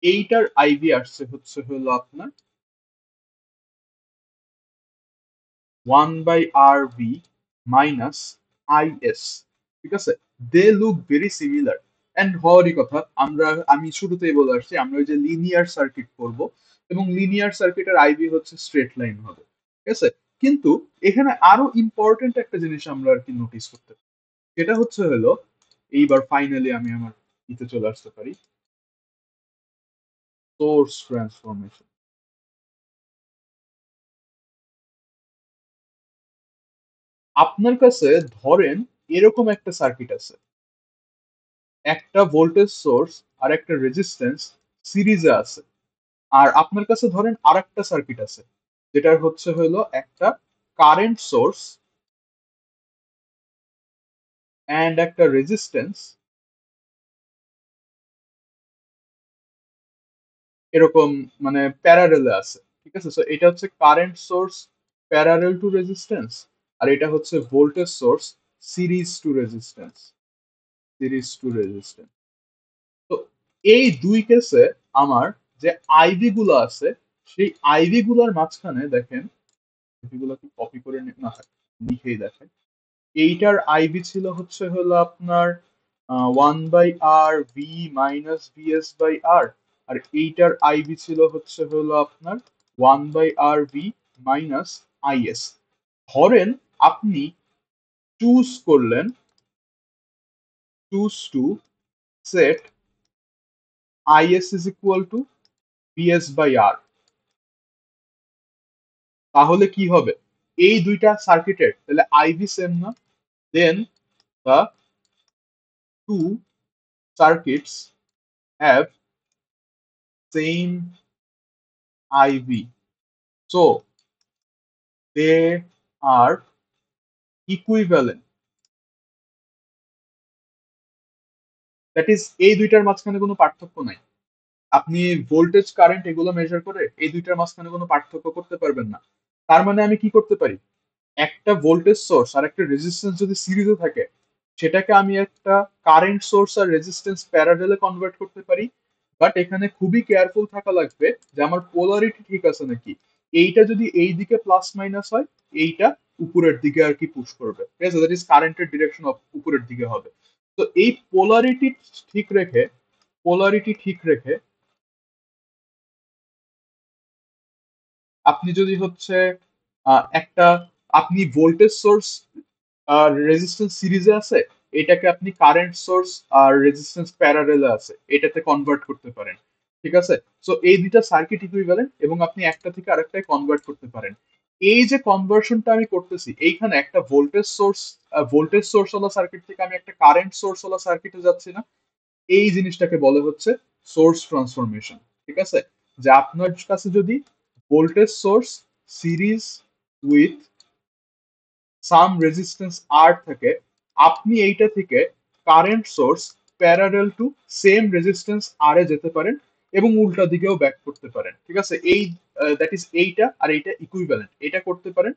এইটার আইভি আসছে হচ্ছে হলো আপনার 1/r/v মাইনাস is। ঠিক আছে, they look very similar. And হওয়ারই কথা, আমি শুরুতেই বলে আসছি আমরা ওই যে লিনিয়ার সার্কিট করব, এবং লিনিয়ার সার্কিটের আইভি হচ্ছে স্ট্রেট লাইন হবে। ঠিক আছে, কিন্তু এখানে আরো ইম্পর্টেন্ট একটা জিনিস আমরা আর কি নোটিস করতে পারি, সেটা হচ্ছে হলো এইবার ফাইনালি আমি আমার ইতে চলে আসতে পারি, সোর্স ট্রান্সফরমেশন। আপনার কাছে ধরেন এরকম একটা সার্কিট আছে, একটা ভোল্টেজ সোর্স আর একটা রেজিস্ট্যান্স সিরিজে আছে। আর আপনার কাছে ধরেন আরেকটা সার্কিট আছে, যেটার হচ্ছে হলো একটা কারেন্ট সোর্স এন্ড একটা রেজিস্ট্যান্স এরকম মানে প্যারারেলে আছে। ঠিক আছে, সো এটা হচ্ছে current source parallel to resistance, আর এটা হচ্ছে voltage source series to resistance, series to resistance. তো এই দুই কেসে আমার যে আইভি গুলো আছে, সেই আইভি গুলোর মাঝখানে দেখেন, এগুলো কি কপি করে না হয় লিখেই দেখেন। এইটার আইভি ছিল হচ্ছে হলো আপনার 1/r/v মাইনাস vs/r, আর এইটার আইভি ছিল হচ্ছে হলো আপনার 1/r/v মাইনাস is। ধরেন আপনি চুজ করলেন, choose to set is is equal to vs/r, তাহলে কি হবে? এই দুইটা সার্কিটের তাহলে আইভি সেম না? দেন the two circuits have same IV, so they are equivalent. That is এই দুইটার মাঝখানে কোনো পার্থক্য নাই। আপনি ভোল্টেজ কারেন্ট এগুলো মেজার করে এই দুইটার মাঝখানে কোনো পার্থক্য করতে পারবেন না। তার মানে আমি কি করতে পারি, একটা ভোল্টেজ সোর্স আর একটা রেজিস্ট্যান্স যদি সিরিজে থাকে, সেটাকে আমি একটা কারেন্ট সোর্স আর রেজিস্ট্যান্স প্যারালেলে কনভার্ট করতে পারি। বাট এখানে খুবই কেয়ারফুল থাকা লাগবে যে আমার পোলারিটি ঠিক আছে নাকি। এইটা যদি এই দিকে প্লাস মাইনাস হয়, এইটা উপরের দিকে আর কি পুশ করবে, ঠিক আছে, দ্যাট ইজ কারেন্টের ডিরেকশন অফ উপরের দিকে হবে। তো এই ঠিক রেখে পোলারিটি ঠিক রেখে আপনি যদি হচ্ছে একটা, আপনি ভোল্টেজ সোর্স আর রেজিস্ট্যান্স সিরিজে আছে, এটাকে আপনি কারেন্ট সোর্স আর রেজিস্ট্যান্স প্যারালেলে আছে, এটাতে কনভার্ট করতে পারেন, ঠিক আছে। সো এই দুইটা সার্কিট ইকুইভ্যালেন্ট এবং আপনি একটা থেকে আরেকটায় কনভার্ট করতে পারেন। এই যে কনভার্সনটা আমি করতেছি, এইখানে একটা ভোল্টেজ সোর্স ওয়ালা সার্কিট থেকে আমি একটা কারেন্ট সোর্স ওয়ালা সার্কিটে যাচ্ছি না, এই জিনিসটাকে বলে হচ্ছে সোর্স ট্রান্সফরমেশন, ঠিক আছে। যে আপনার কাছে যদি voltage source series with some resistance R থাকে, আপনি এইটা থেকে current source parallel to same resistance R এ যেতে পারেন এবং উল্টা দিকেও ব্যাক করতে পারেন, ঠিক আছে। এই দ্যাট ইজ এইটা আর এইটা ইকুইভ্যালেন্ট, এটা করতে পারেন।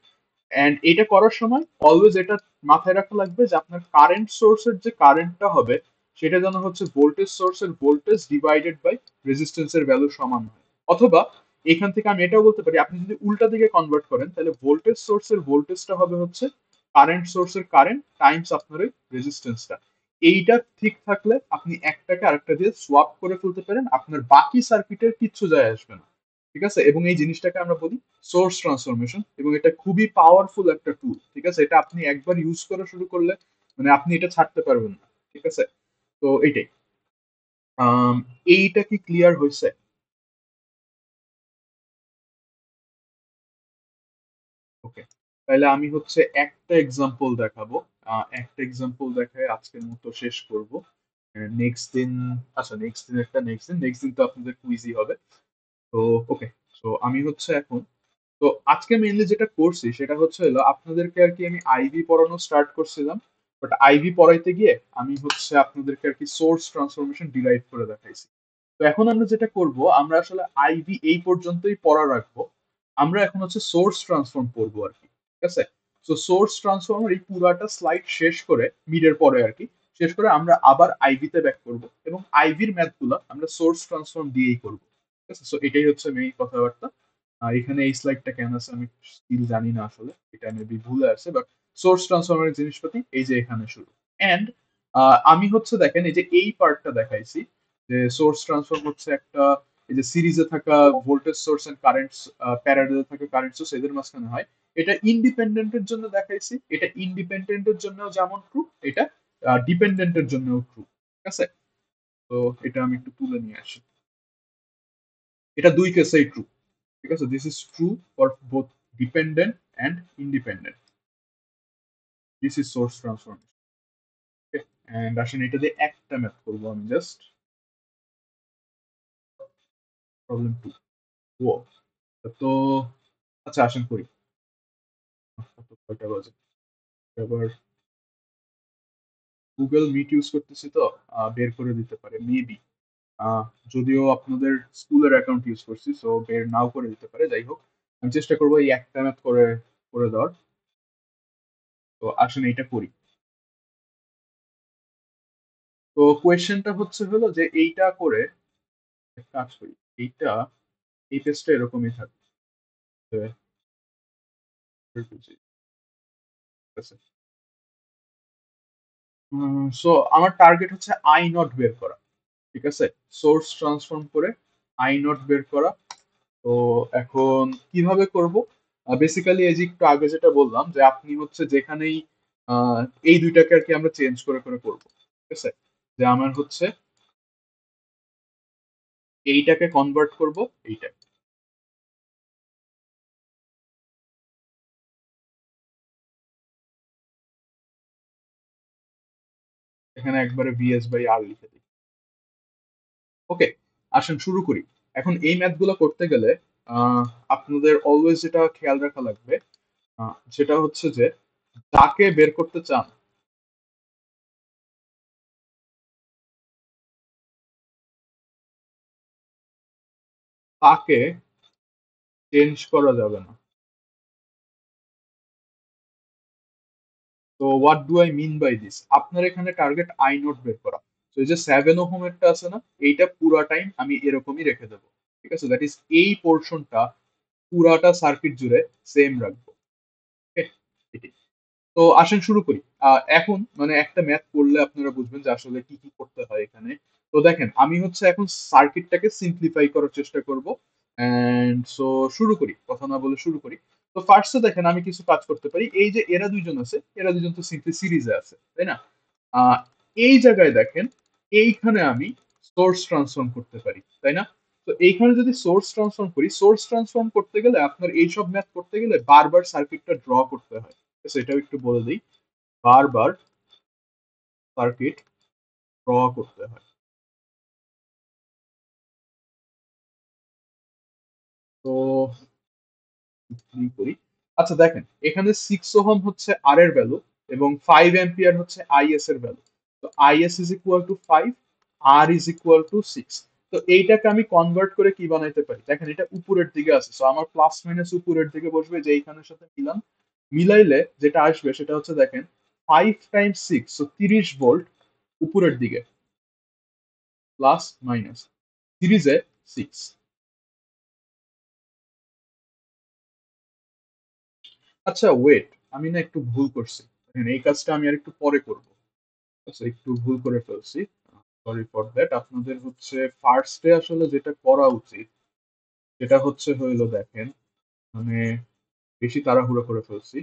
এন্ড এটা করার সময় অলওয়েজ এটা মাথায় রাখা লাগবে যে আপনার কারেন্ট সোর্সের যে কারেন্টটা হবে, সেটা যেন হচ্ছে ভোল্টেজ সোর্সের ভোল্টেজ ডিভাইডেড বাই রেজিস্ট্যান্সের ভ্যালু সমান হয়। অথবা এখান থেকে আমি এটাও বলতে পারি, আপনি যদি উল্টা দিকে কনভার্ট করেন, তাহলে ভোল্টেজ সোর্সের ভোল্টেজটা হবে হচ্ছে কারেন্ট সোর্সের কারেন্ট টাইমস আপনার ওই রেজিস্ট্যান্সটা। এইটা ঠিক থাকলে আপনি একটাকে আরেকটা দিয়ে সোয়াপ করে ফেলতে পারেন, আপনার বাকি সার্কিটের কিচ্ছু যায় আসবে না, ঠিক আছে। এবং এই জিনিসটাকে আমরা বলি সোর্স ট্রান্সফরমেশন, এবং এটা খুবই পাওয়ারফুল একটা টুল, ঠিক আছে। এটা আপনি একবার ইউজ করা শুরু করলে মানে আপনি এটা ছাড়তে পারবেন না, ঠিক আছে। তো এইটাই। আম, এইটা কি ক্লিয়ার হয়েছে? ওকে, তাহলে আমি হচ্ছে একটা এক্সাম্পল দেখাবো। একটা এক্সাম্পল দেখায় আজকের মতো শেষ করব। নেক্সট দিন, আচ্ছা নেক্সট দিন তো আপনাদের কুইজই হবে। তো ওকে, তো আমি হচ্ছে এখন, তো আজকে মেইনলি যেটা করছি সেটা হচ্ছে হলো আপনাদেরকে আর কি আমি আইভি পড়ানো স্টার্ট করছিলাম, বাট আইভি পড়াইতে গিয়ে আমি হচ্ছে আপনাদেরকে আর কি সোর্স ট্রান্সফরমেশন ডিরাইভ করে দেখাইছি। তো এখন আমরা যেটা করব, আমরা আসলে আইভি এই পর্যন্তই পড়া রাখবো, আমরা এখন হচ্ছে সোর্স ট্রান্সফর্ম করবো আর কি, ঠিক আছে। তো সোর্স ট্রান্সফর্মের এই পুরাটা স্লাইড শেষ করে, মিডের পরে আর কি শেষ করে, আমরা আবার আইভিতে ব্যাক করব এবং আইভির ম্যাথগুলো আমরা সোর্স ট্রান্সফর্ম দিয়েই করব, ঠিক আছে। সো এটাই হচ্ছে মেইন কথাবার্তা। আর এখানে এই স্লাইডটা কেন আছে আমি স্টিল জানি না, আসলে এটা মেবি ভুলে আছে, বাট সোর্স ট্রান্সফর্মের জিনিসপাতি এই যে এখানে শুরু। এন্ড আমি হচ্ছে দেখেন এই যে এই পার্টটা দেখাইছি, যে সোর্স ট্রান্সফর্ম হচ্ছে একটা, এই যে সিরিজে থাকা ভোল্টেজ সোর্স এন্ড কারেন্ট, প্যারালালে থাকা কারেন্ট সোর্স এদের মাঝখানে হয়, এটা ইন্ডিপেন্ডেন্টের জন্য দেখাইছি, এটা ইন্ডিপেন্ডেন্টের জন্য যেমন ট্রু, এটা ডিপেন্ডেন্টের জন্য ট্রু, ঠিক আছে। তো এটা আমি একটু তুলে নিয়ে আসি, এটা দুই কেসেই ট্রু, ঠিক আছে। This is true for both dependent and independent. This is source transformation. Okay, and আসেন এটা দিয়ে একটা ম্যাথ করবো আমি জাস্ট, প্রবলেম টু। ও, তো আচ্ছা আসেন করি। কয়টা বাজে এবার, গুগল মিট ইউজ করতেছি তো বের করে দিতে পারে মেবি, যদিও আপনাদের স্কুলের অ্যাকাউন্ট ইউজ করছি, সো বের নাও করে দিতে পারে, যাই হোক আমি চেষ্টা করবো এই একটা ম্যাথ করে করে দেওয়ার। তো আসেন এইটা করি। তো কোয়েশ্চেনটা হচ্ছে হলো যে এইটা করে এক কাজ করি, এইটা এই পেজটা এরকমই থাকবে, ঠিক আছে। সো আমার টার্গেট হচ্ছে আই নট বের করা, ঠিক আছে, সোর্স ট্রান্সফর্ম করে আই নট বের করা। তো এখন কিভাবে করব, বেসিক্যালি এই যে একটু আগে যেটা বললাম যে আপনি হচ্ছে যেখানেই আহ, এই দুইটাকে আর কি আমরা চেঞ্জ করে করে করবো, ঠিক আছে। যে আমার হচ্ছে এইটাকে কনভার্ট করব এইটা, এখানে একবারে ভিএস বাই আর লিখে দিই। ওকে, আসেন শুরু করি। এখন এই ম্যাথ গুলো করতে গেলে আপনাদের অলওয়েজ যেটা খেয়াল রাখা লাগবে, সেটা হচ্ছে যে যাকে বের করতে চান তাকে চেঞ্জ করা যাবে না। তো what do I mean by this, আপনার এখানে টার্গেট আই নোট বের করা। তো এই যে 7 ওহমেরটা আছে না, এইটা পুরো টাইম আমি এরকমই রেখে দেবো, ঠিক আছে। দ্যাট ইজ এই পোর্শনটা পুরাটা সার্কিট জুড়ে সেম রাখবো। ওকে, এটি। তো আসেন শুরু করি। এখন মানে একটা ম্যাথ করলে আপনারা বুঝবেন যে আসলে কি কি করতে হয় এখানে। তো দেখেন আমি হচ্ছে এখন সার্কিটটাকে সিম্পলিফাই করার চেষ্টা করব। এন্ড সো শুরু করি, কথা না বলে শুরু করি। তো ফার্স্টে দেখেন আমি কিছু কাজ করতে পারি। এই যে এরা দুইজন আছে, এরা দুইজন তো সিম্পলি সিরিজে আছে, তাই না? আহ, এই জায়গায় দেখেন, এইখানে আমি সোর্স ট্রান্সফর্ম করতে পারি, তাই না? তো এইখানে যদি সোর্স ট্রান্সফর্ম করি, সোর্স ট্রান্সফর্ম করতে গেলে আপনার এইসব ম্যাথ করতে গেলে বারবার সার্কিটটা ড্র করতে হয়। সেটাও একটু বলে দিই, বারবার সার্কিট ড্র করতে হয়। তো কি করি, আচ্ছা দেখেন এখানে 6 ওহম হচ্ছে আর এর ভ্যালু এবং 5 অ্যাম্পিয়ার হচ্ছে আইএস এর ভ্যালু। তো IS is equal to 5, R is equal to 6। তো এইটাকে আমি কনভার্ট করে কি বানাইতে পারি, দেখেন এটা উপরের দিকে আছে, সো আমার প্লাস মাইনাস উপরের দিকে বসবে, যে এইখানের সাথে মিলান, মিলাইলে যেটা আসবে সেটা হচ্ছে দেখেন 5 টাইমস 6, সো 30 ভোল্ট উপরের দিকে, প্লাস মাইনাস সিরিজে 6। আচ্ছা ওয়েট, আমি না একটু ভুল করছি। দেখেন, এই কাজটা আমি আর একটু পরে করব। আচ্ছা একটু ভুল করে ফেলছি, সরি ফর দ্যাট। আপনাদের হচ্ছে ফার্স্টে আসলে যেটা করা উচিত সেটা হচ্ছে হইলো দেখেন, মানে বেশি তাড়াহুড়ো করে ফেলছি।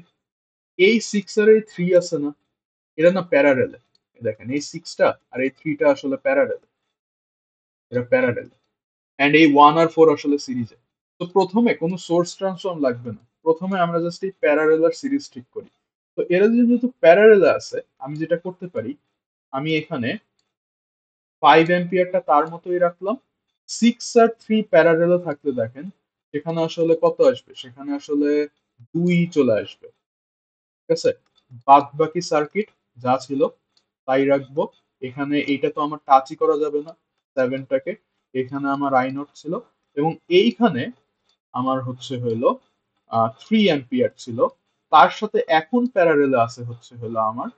এই 6 আর এই 3 আছে না, এরা না প্যারারেলে। দেখেন এই 6টা আর এই 3টা আসলে প্যারারেল, এরা প্যারারেল। এন্ড এই 1 আর 4 আসলে সিরিজে। তো প্রথমে কোনো সোর্স ট্রান্সফর্ম লাগবে না, প্রথমে আমরা জাস্ট এই প্যারারেল আর সিরিজ ঠিক করি। তো এরা যেহেতু প্যারারেলে আছে, আমি যেটা করতে পারি, আমি এখানে 5 অ্যাম্পিয়ারটা তার মতোই রাখলাম। 6 আর 3 প্যারারেলে থাকলে দেখেন সেখানে আসলে কত আসবে, সেখানে আসলে 2 চলে আসবে। ঠিক আছে, বাদ বাকি সার্কিট যা ছিল তাই রাখবো। এখানে এইটা তো আমার টাচই করা যাবে না, 7টাকে। এখানে আমার আই নট ছিল, এবং এইখানে আমার হচ্ছে হইলো 3 অ্যাম্পিয়ার ছিল। তার সাথে এখন প্যারারেলে আছে হচ্ছে হলো আমার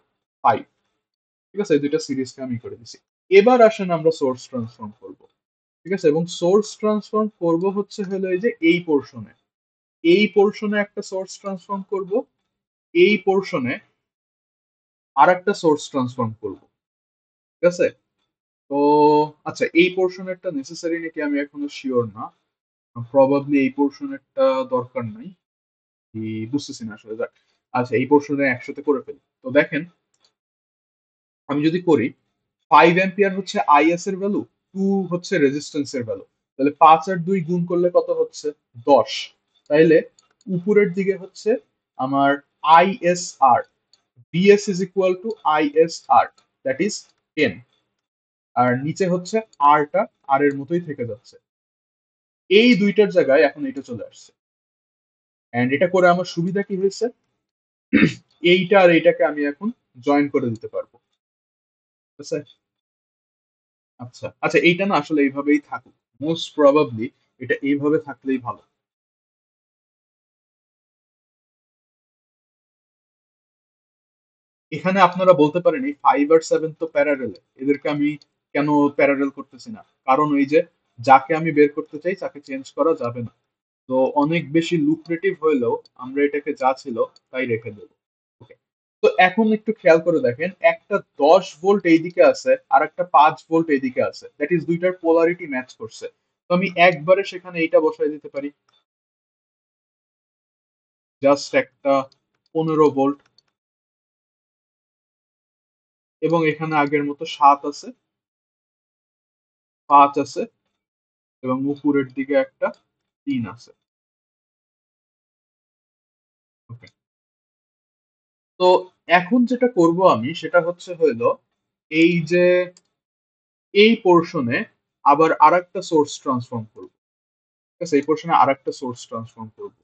5। ঠিক আছে, এই দুইটা সিরিজকে আমি করে দিছি। এবার আসেন আমরা সোর্স ট্রান্সফর্ম করব। ঠিক আছে, এবং সোর্স ট্রান্সফর্ম করব হচ্ছে হলো এই যে এই পোর্শনে, এই পোর্শনে একটা সোর্স ট্রান্সফর্ম করব, এই পোর্শনে আর একটা সোর্স ট্রান্সফর্ম করব। ঠিক আছে, তো আচ্ছা এই পোর্শনেরটা নেসেসারি নাকি আমি এখনো শিওর না, প্রবাবলি এই পোর্শনেরটা দরকার নাই, কি বুঝতেছি না আসলে, যাক। আচ্ছা এই পোর্শনে একসাথে করে ফেলি। তো দেখেন আমি যদি করি, 5 অ্যাম্পিয়ার হচ্ছে আইএস এর ভ্যালু, 2 হচ্ছে রেজিস্ট্যান্সের ভ্যালু, তাহলে 5 আর 2 গুণ করলে কত হচ্ছে, 10। তাইলে উপরের দিকে হচ্ছে আমার ISR, BS is equal two ISR, that is 10। আর নিচে হচ্ছে আরটা আর এর মতোই থেকে যাচ্ছে। এই দুইটার জায়গায় এখন এটা চলে আসছে। এন্ড এটা করে আমার সুবিধা কি হয়েছে, এইটা আর এইটাকে আমি এখন জয়েন করে দিতে পারবো। ঠিক আছে, আচ্ছা আচ্ছা এইটা না আসলে এইভাবেই থাকুক, মোস্ট প্রবাবলি এটা এইভাবে থাকলেই ভালো। এখানে আপনারা বলতে পারেন এই 5 আর 7 তো প্যারারেল, এদেরকে আমি কেন প্যারারেল করতেছি না, কারণ ওই যে যাকে আমি বের করতে চাই তাকে চেঞ্জ করা যাবে না। তো অনেক বেশি লুক্রেটিভ হইলেও আমরা এটাকে যা ছিল তাই রেখে দেবো। ওকে, তো এখন একটু খেয়াল করে দেখেন, একটা 10 ভোল্ট এইদিকে আছে আর একটা 5 ভোল্ট এইদিকে আছে, দ্যাট ইজ দুইটার পোলারিটি ম্যাচ করছে। তো আমি একবারে সেখানে এইটা বসাই দিতে পারি, জাস্ট একটা 15 ভোল্ট, এবং এখানে আগের মতো 7 আছে, 5 আছে, এবং উপরের দিকে একটা 3 আছে। ওকে, তো এখন যেটা করব আমি সেটা হচ্ছে হইলো এই যে এই পোর্শনে আবার আরেকটা সোর্স ট্রান্সফর্ম করব। ঠিক আছে, এই পোর্শনে আরেকটা সোর্স ট্রান্সফর্ম করব।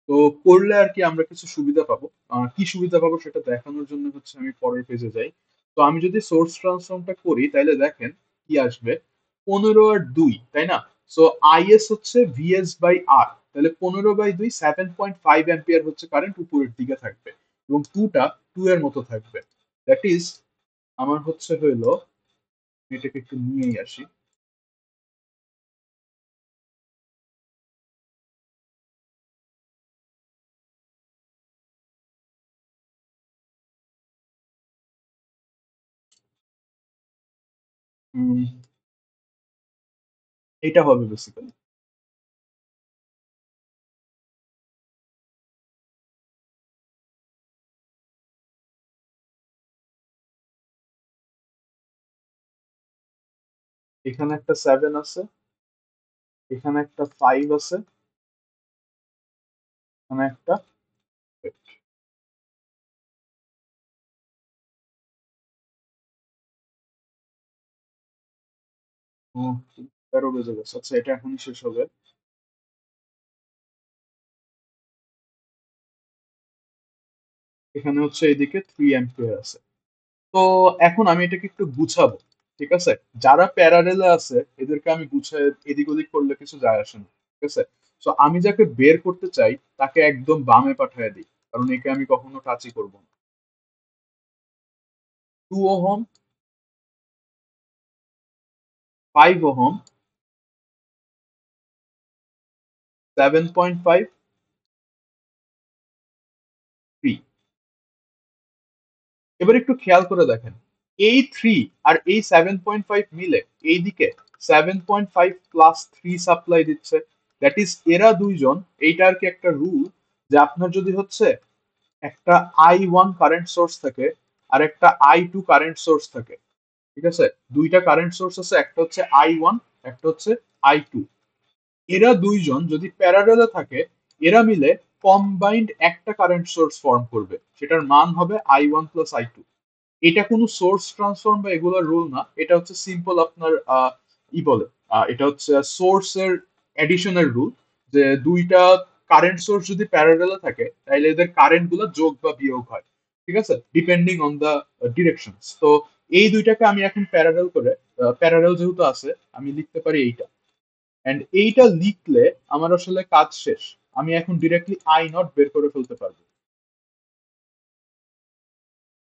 তো করলে আর কি আমরা কিছু সুবিধা পাবো, কি সুবিধা পাবো সেটা দেখানোর জন্য হচ্ছে আমি পরের পেজে যাই। তো আমি যদি সোর্স ট্রান্সফর্মটা করি তাহলে দেখেন কি আসবে, 15 আর 2, তাই না? সো আইএস হচ্ছে ভিএস বাই আর, তাহলে 15/2, 7.5 অ্যাম্পিয়ার হচ্ছে কারেন্ট উপরের দিকে থাকবে, এবং টুটা 2 এর মতো থাকবে। দ্যাট ইজ আমার হচ্ছে হইলো, এটাকে একটু নিয়েই আসি। উম, এটা হবে বেসিক্যালি। এখানে একটা 7 আছে, এখানে একটা 5 আছে, এখানে একটা 8। ও, 13 বেজে গেছে। আচ্ছা, এটা এখনই শেষ হবে। এখানে হচ্ছে এইদিকে 3 অ্যাম্পিয়ার আছে। তো এখন আমি এটাকে একটু গুছাবো, ঠিক আছে? যারা প্যারারেলে আছে এদেরকে আমি গুছায় এদিক ওদিক করলে কিছু যায় আসে না, ঠিক আছে? তো আমি যাকে বের করতে চাই তাকে একদম বামে পাঠিয়ে দিই, কারণ একে আমি কখনো টাচই করবো না। 2 ওহম, 5 ওহম, 7.5, 3। এবার একটু খেয়াল করে দেখেন, এই 3 আর এই 7.5 মিলে এইদিকে 7.5 প্লাস 3 সাপ্লাই দিচ্ছে। দ্যাট ইজ এরা দুইজন, এইটা আর কি একটা রুল, যে আপনার যদি হচ্ছে একটা I1 কারেন্ট সোর্স থাকে আর একটা I2 কারেন্ট সোর্স থাকে, ঠিক আছে? দুইটা কারেন্ট সোর্স আছে, একটা হচ্ছে I1, একটা হচ্ছে I2। এরা দুইজন যদি প্যারালেলে থাকে, এরা মিলে কম্বাইন্ড একটা কারেন্ট সোর্স ফর্ম করবে, সেটার মান হবে I1 প্লাস I2। এটা কোনো সোর্স ট্রান্সফর্ম বা এগুলোর রুল না, এটা হচ্ছে সিম্পল আপনার ই বলে, এটা হচ্ছে সোর্সের এডিশনের রুল, যে দুইটা কারেন্ট সোর্স যদি প্যারালেলে থাকে তাহলে এদের কারেন্ট গুলো যোগ বা বিয়োগ হয়, ঠিক আছে, ডিপেন্ডিং অন দা ডিরেকশনস। তো এই দুইটাকে আমি এখন প্যারালেল করে, প্যারালেল যেহেতু আছে, আমি লিখতে পারি এইটা। এন্ড এইটা লিখলে আমার আসলে কাজ শেষ। আমি এখন ডিরেক্টলি I0 বের করে ফেলতে পারবো।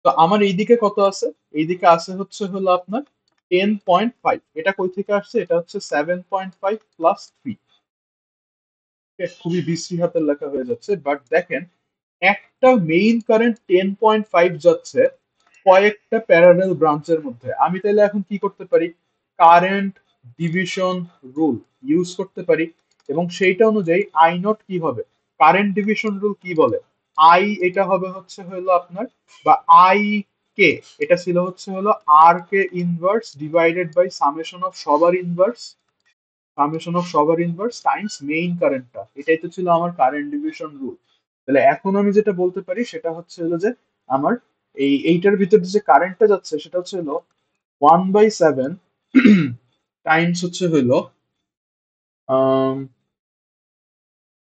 তো আমার এইদিকে কত আছে? এইদিকে আছে হচ্ছে হলো আপনার 10.5। এটা কই থেকে আসছে? এটা হচ্ছে 7.5 প্লাস 3। খুবই বিশ্রী হাতের লেখা হয়ে যাচ্ছে, বাট দেখেন, একটা মেইন কারেন্ট 10.5 যাচ্ছে কয়েকটা প্যারালাল ব্রাঞ্চের মধ্যে। আমি তাহলে এখন কি করতে পারি? কারেন্ট ডিভিশন রুল ইউজ করতে পারি, এবং সেইটা অনুযায়ী I0 কি হবে? কারেন্ট ডিভিশন রুল কি বলে? আই, এটা হবে হচ্ছে হলো আপনার, বা আই কে, এটা ছিল হচ্ছে হলো আর কে inverse divided by summation of সবার ইনভার্স, সামেশন অফ সবার ইনভার্স টাইমস মেইন কারেন্টটা। এটাই তো ছিল আমার কারেন্ট ডিভিশন রুল। তাহলে এখন আমি যেটা বলতে পারি সেটা হচ্ছে হলো যে আমার এইটার ভিতরে যে কারেন্টটা যাচ্ছে সেটা হচ্ছে হলো 1/7 টাইমস হচ্ছে হলো, আম,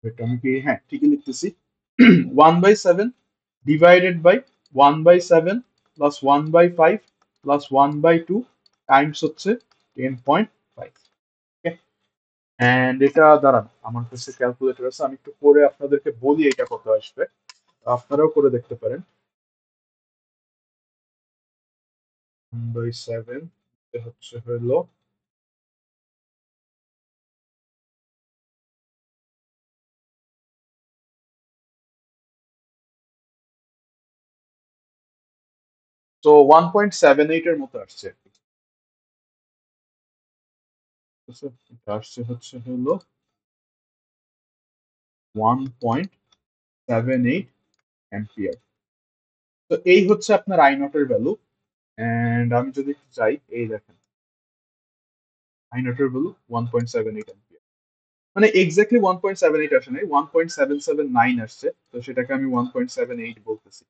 এটা আমি কি, হ্যাঁ ঠিকই লিখতেছি, 1/7 divided by 1/7 plus 1/5 plus 1/2 times হচ্ছে 10.5। এন্ড এটা দাঁড়ান, আমার কাছে ক্যালকুলেটর আছে, আমি একটু করে আপনাদেরকে বলি এটা কত আসবে, আপনারাও করে দেখতে পারেন। 1/7 হচ্ছে হলো, তো 1.78 এর মতো আসছে, ঠিক আছে? এটা আসছে হচ্ছে হলো 1.78 অ্যাম্পিয়ার। তো এই হচ্ছে আপনার আই নট এর ভ্যালু। এন্ড আমি যদি একটু যাই, এই দেখেন, আই নট এর ভ্যালু 1.78 অ্যাম্পিয়ার। মানে এক্স্যাক্টলি 1.78 আসে নাই, 1.779 আসছে, তো সেটাকে আমি 1.78 বলতেছি,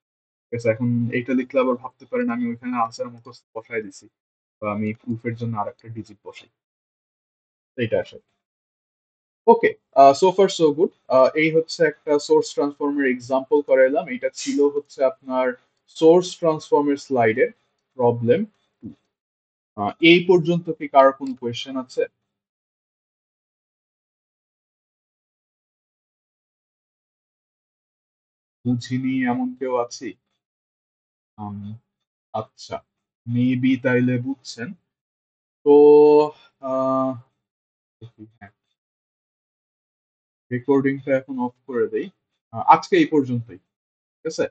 ঠিক আছে? এখন এইটা লিখলে আবার ভাবতে পারেন আমি ওইখানে আনসার মুখস্থ বসাই দিছি, তো আমি প্রুফের জন্য আরেকটা ডিজিট বসাই, এইটা আসে। ওকে, সো ফার সো গুড। এই হচ্ছে একটা সোর্স ট্রান্সফর্মের এক্সাম্পল করাইলাম। এটা ছিল হচ্ছে আপনার সোর্স ট্রান্সফর্মের স্লাইডের প্রবলেম 2। এই পর্যন্ত কি কারোর কোনো কোয়েশ্চেন আছে? বুঝিনি এমন কেউ আছি? উম, আচ্ছা, মেবি তাইলে বুঝছেন। তো আহ, দেখি, হ্যাঁ, রেকর্ডিংটা এখন অফ করে দেই। আজকে এই পর্যন্তই, ঠিক আছে?